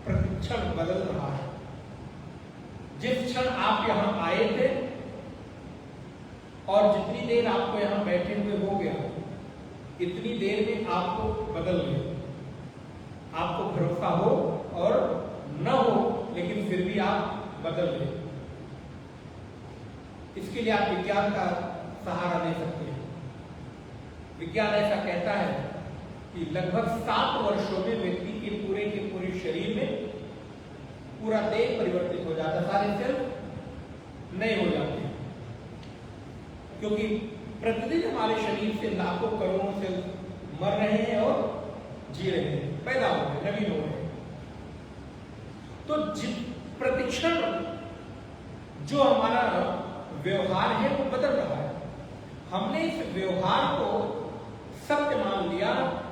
प्रतिक्षण बदल रहा है। जिस क्षण आप यहां आए थे और जितनी देर आपको यहां बैठे हुए हो गया, इतनी देर में आपको बदल गए। आपको भरोसा हो और न हो, लेकिन फिर भी आप बदल गए। इसके लिए आप विज्ञान का सहारा ले सकते हैं। विज्ञान ऐसा कहता है कि लगभग 7 वर्षों में व्यक्ति के पूरे शरीर में पूरा देह परिवर्तित हो जाता है, सारे सेल नए हो जाते हैं। क्योंकि प्रतिदिन हमारे शरीर से लाखों करोड़ों सेल मर रहे हैं और जी रहे हैं, पैदा हो रहे हैं, नवीन हो रहे हैं। तो प्रतिक्षण जो हमारा व्यवहार है वो बदल रहा है। हमने इस व्यवहार को सत्य मान लिया,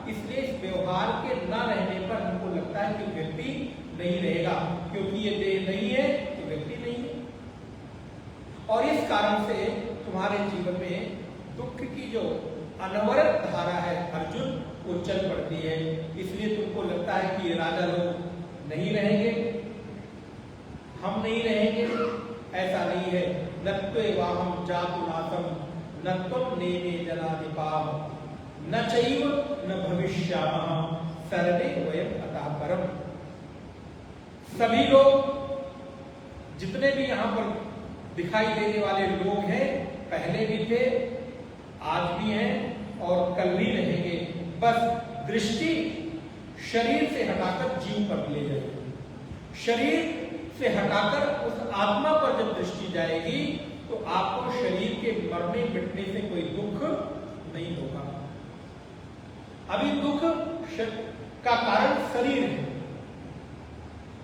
इसलिए इस व्यवहार के न रहने पर हमको लगता है कि व्यक्ति नहीं रहेगा, क्योंकि ये देह नहीं है तो व्यक्ति नहीं है। और इस कारण से तुम्हारे जीवन में दुख की जो अनवरत धारा है अर्जुन, वो चल पड़ती है। इसलिए तुमको लगता है कि ये राजा लोग नहीं रहेंगे, हम नहीं रहेंगे। ऐसा नहीं है। नत्वेवाहं जातुनासं न त्वं नेमे जनाधिपाः न चैव न भविष्यामः सर्वे वयम् अतः परम्। सभी लोग जितने भी यहाँ पर दिखाई देने वाले लोग हैं, पहले भी थे, आज भी हैं और कल भी रहेंगे। बस दृष्टि शरीर से हटाकर जीव पर ले जाएगी। शरीर से हटाकर उस आत्मा पर जब दृष्टि जाएगी तो आपको शरीर के मरने मिटने से कोई दुख नहीं होगा। अभी दुख का कारण शरीर है,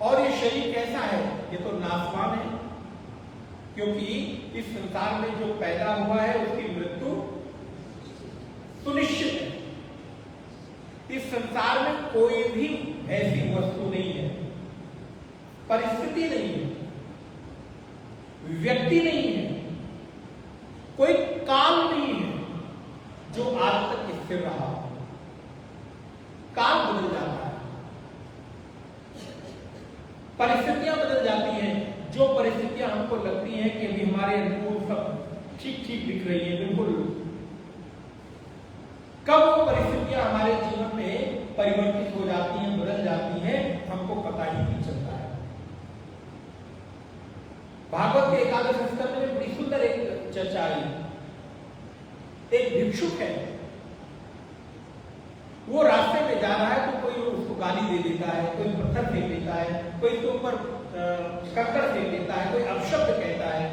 और ये शरीर कैसा है? ये तो नाशवान है, क्योंकि इस संसार में जो पैदा हुआ है उसकी मृत्यु सुनिश्चित है। इस संसार में कोई भी ऐसी वस्तु नहीं है, परिस्थिति नहीं है, व्यक्ति नहीं है, कोई काल नहीं है जो आज तक स्थिर रहा। काल बदल जाता है, परिस्थितियां बदल जाती हैं। जो परिस्थितियां हमको लगती हैं कि अभी हमारे अनुकूल सब ठीक ठीक दिख रही है, बिल्कुल, कब वो परिस्थितियां हमारे जीवन में परिवर्तित हो जाती हैं, बदल जाती हैं, हमको पता ही नहीं चलता है। भागवत के एकादश स्कंद में बड़ी सुंदर एक चर्चा आई। एक भिक्षुक है, वो रास्ते में जा रहा है तो कोई उसको गाली दे देता है, कोई पत्थर फेंक देता है, कोई इसके ऊपर कंकड़ फेंक देता है, कोई अपशब्द कहता है।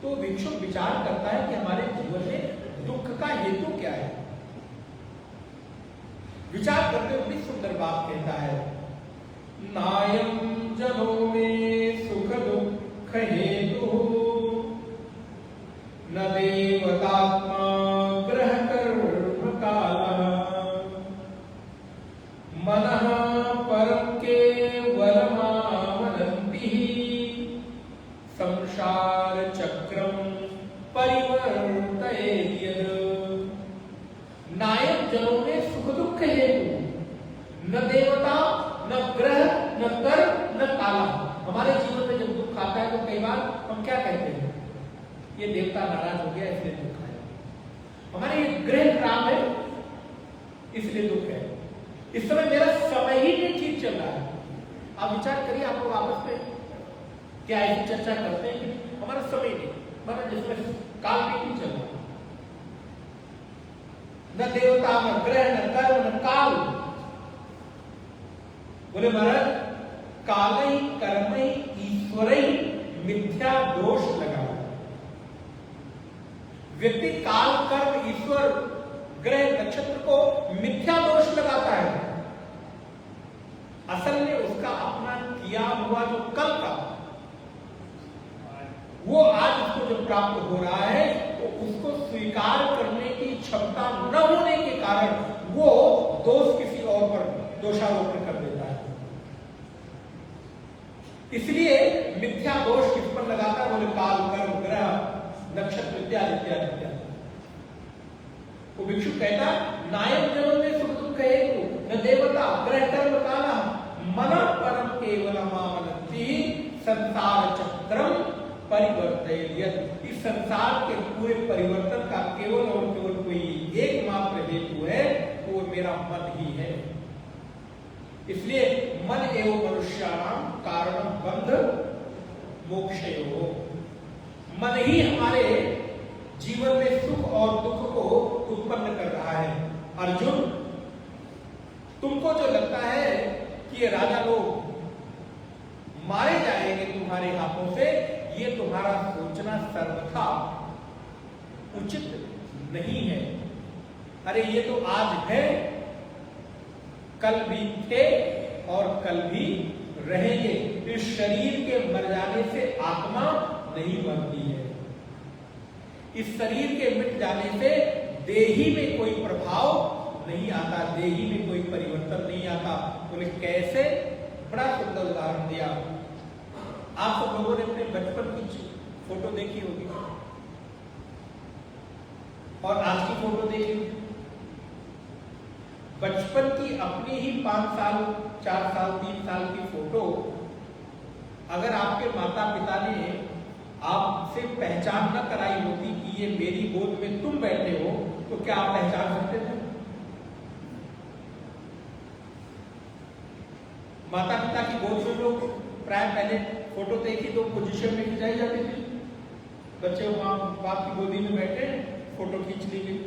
तो भिक्षुक विचार करता है कि हमारे जीवन में दुख का हेतु क्या है। विचार करते हुए बड़ी सुंदर बात कहता है, नायं जनो में सुख दुख हेतु न देवतात्मा ग्रह कर्म कालः मनः परं केवलमामनन्ति संसार चक्रम परिवर्तयेत् यद्। नायक जनों में सुख दुख हेतु न देवता न ग्रह न कर न काला। हमारे जीवन में जब दुख आता है तो कई बार हम क्या कहते हैं, ये देवता नाराज हो गया इसलिए दुख है, हमारे ये ग्रह खराब है इसलिए दुख है, इस समय मेरा समय ही नहीं ठीक चल रहा है। आप विचार करिए, आप लोग आपस में क्या ऐसी चर्चा करते हैं कि हमारा समय नहीं, हमारा जिसमें काल नहीं चल रहा, न देवता न ग्रह न कर्म न काल। बोले महाराज, काल ही कर्म ही ईश्वर ही मिथ्या दोष लगा। व्यक्ति काल कर्म ईश्वर ग्रह नक्षत्र को मिथ्या दोष लगाता है। किया हुआ जो कल का वो आज उसको जो प्राप्त हो रहा है, तो उसको स्वीकार करने की क्षमता न होने के कारण वो दोष किसी और पर दोषारोपण कर देता है। इसलिए मिथ्या दोष किस पर लगाता है? बोले काल, कर्म, ग्रह, नक्षत्र इत्यादि इत्यादि इत्यादि। वो भिक्षु कहता नायक जन्म में सुख दुख हेतु न देवता ग्रह कर्म काला मन परम केवलमावनति संसार चक्रम परिवर्तयेत्। इस संसार के पूरे परिवर्तन का केवल और केवल कोई एकमात्र हेतु है, वो मेरा मन ही है। इसलिए मन एवं मनुष्याणाम कारणम बंध मोक्षयो। मन ही हमारे जीवन में सुख और दुख को उत्पन्न कर रहा है। अर्जुन, तुमको जो लगता है कि ये राजा लोग मारे जाएंगे तुम्हारे हाथों से, ये तुम्हारा सोचना सर्वथा उचित नहीं है। अरे ये तो आज है, कल भी थे और कल भी रहेंगे। इस शरीर के मर जाने से आत्मा नहीं मरती है। इस शरीर के मिट जाने से देही में कोई प्रभाव नहीं आता, देही में कोई परिवर्तन नहीं आता। बोले कैसे? बड़ा सुंदर उदाहरण दिया। आप सब लोगों ने अपने बचपन की फोटो देखी होगी और आज की फोटो देखी होगी। बचपन की अपनी ही 5 साल, 4 साल, 3 साल की फोटो अगर आपके माता पिता ने आपसे पहचान न कराई होती कि ये मेरी गोद में तुम बैठे हो, तो क्या आप पहचान सकते थे? माता पिता की गोद में लोग प्राय पहले फोटो देखी तो पोजीशन में खिंचाई जाती थी। बच्चे माँ बाप की गोदी में बैठे, फोटो खींच ली गई।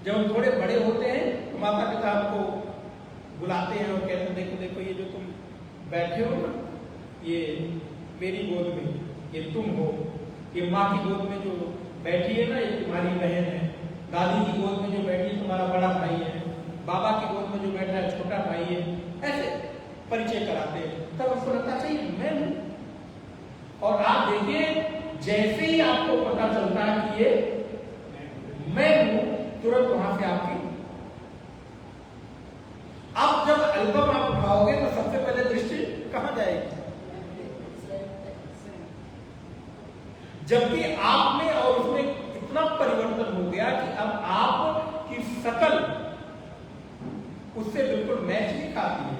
जब हम थोड़े बड़े होते हैं तो माता पिता आपको बुलाते हैं और कहते हैं देखो देखो ये जो तुम बैठे हो ना, ये मेरी गोद में ये तुम हो। ये माँ की गोद में जो बैठी है ना, ये तुम्हारी बहन है। दादी की गोद में जो बैठी है तुम्हारा बड़ा भाई है। बाबा की गोद में जो बैठा है छोटा भाई है। ऐसे परिचय कराते हैं, तब आपको लगता चाहिए मैं हूं। और आप देखिए, जैसे ही आपको पता चलता है कि ये मैं हूं, तुरंत वहां से आपकी अब जब एल्बम आप उठाओगे तो सबसे पहले दृष्टि कहां जाएगी? जबकि आप में और उसमें इतना परिवर्तन हो गया कि अब आप की शकल उससे बिल्कुल मैच नहीं खाती है,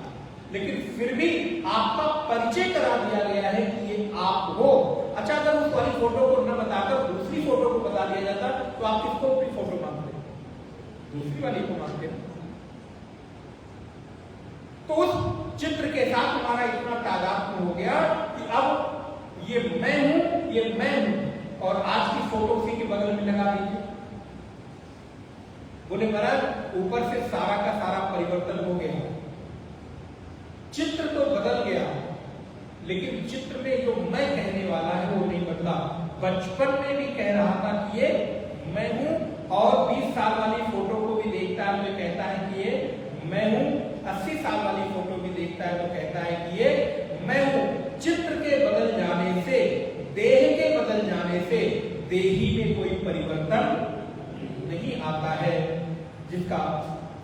लेकिन फिर भी आपका परिचय करा दिया गया है कि ये आप हो। अच्छा, अगर उस वाली फोटो को न बताकर दूसरी फोटो को बता दिया जाता तो आप किसको अपनी फोटो मानते? दूसरी वाली को मानते हैं। तो उस चित्र के साथ हमारा इतना तादात्म्य हो गया कि अब ये मैं हूं, ये मैं हूं। और आज की फोटो उसी के बगल में लगा दीजिए। बोले महाराज ऊपर से सारा का सारा परिवर्तन हो गया, चित्र तो बदल गया, लेकिन चित्र में जो मैं कहने वाला है वो नहीं बदला। बचपन में भी कह रहा था कि ये मैं हूं, और 20 साल वाली फोटो को भी देखता है तो कहता है कि ये मैं हूं। 80 साल वाली फोटो भी देखता है तो कहता है कि ये मैं हूं। चित्र के बदल जाने से, देह के बदल जाने से देही में कोई परिवर्तन नहीं आता है, जिसका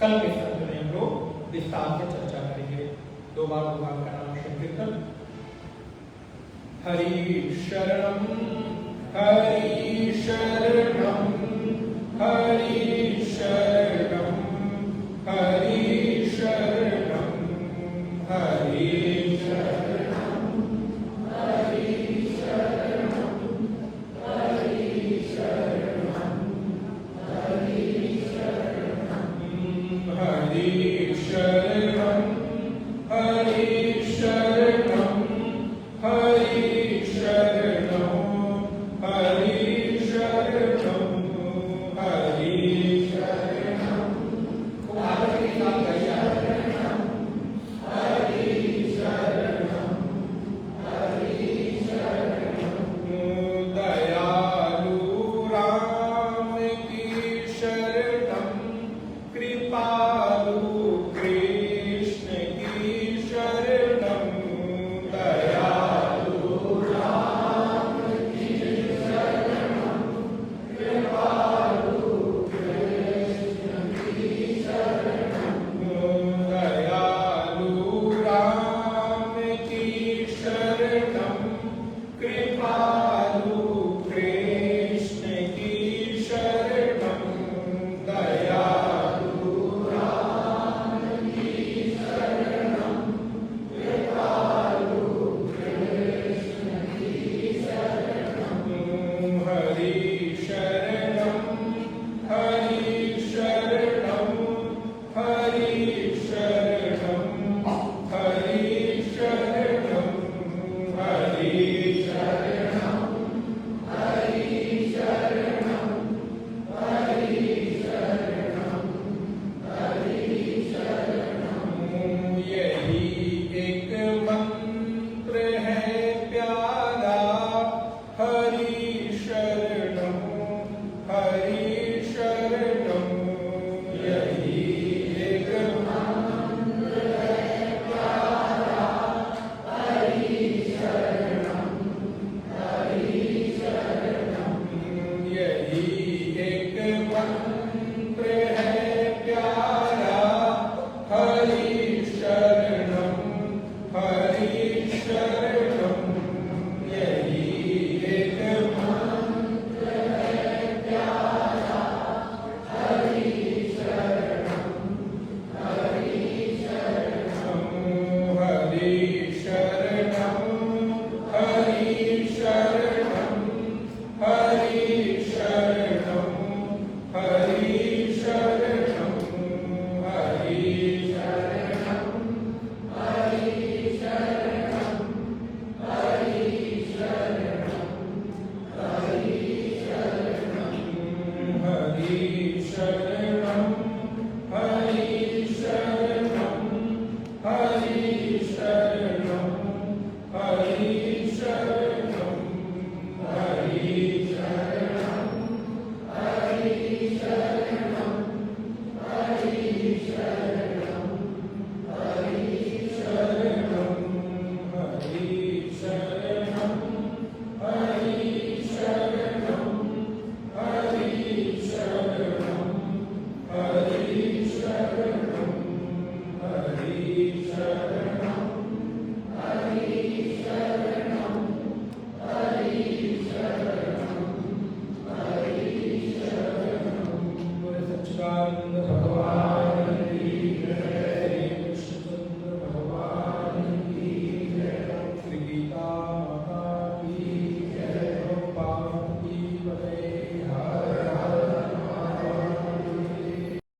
कल के सत्र में हम लोग विस्तार से चर्चा करेंगे। 2 बार भगवान का नाम संकीर्तन। हरि शरणम हरि शरणम हरि शरणम हरि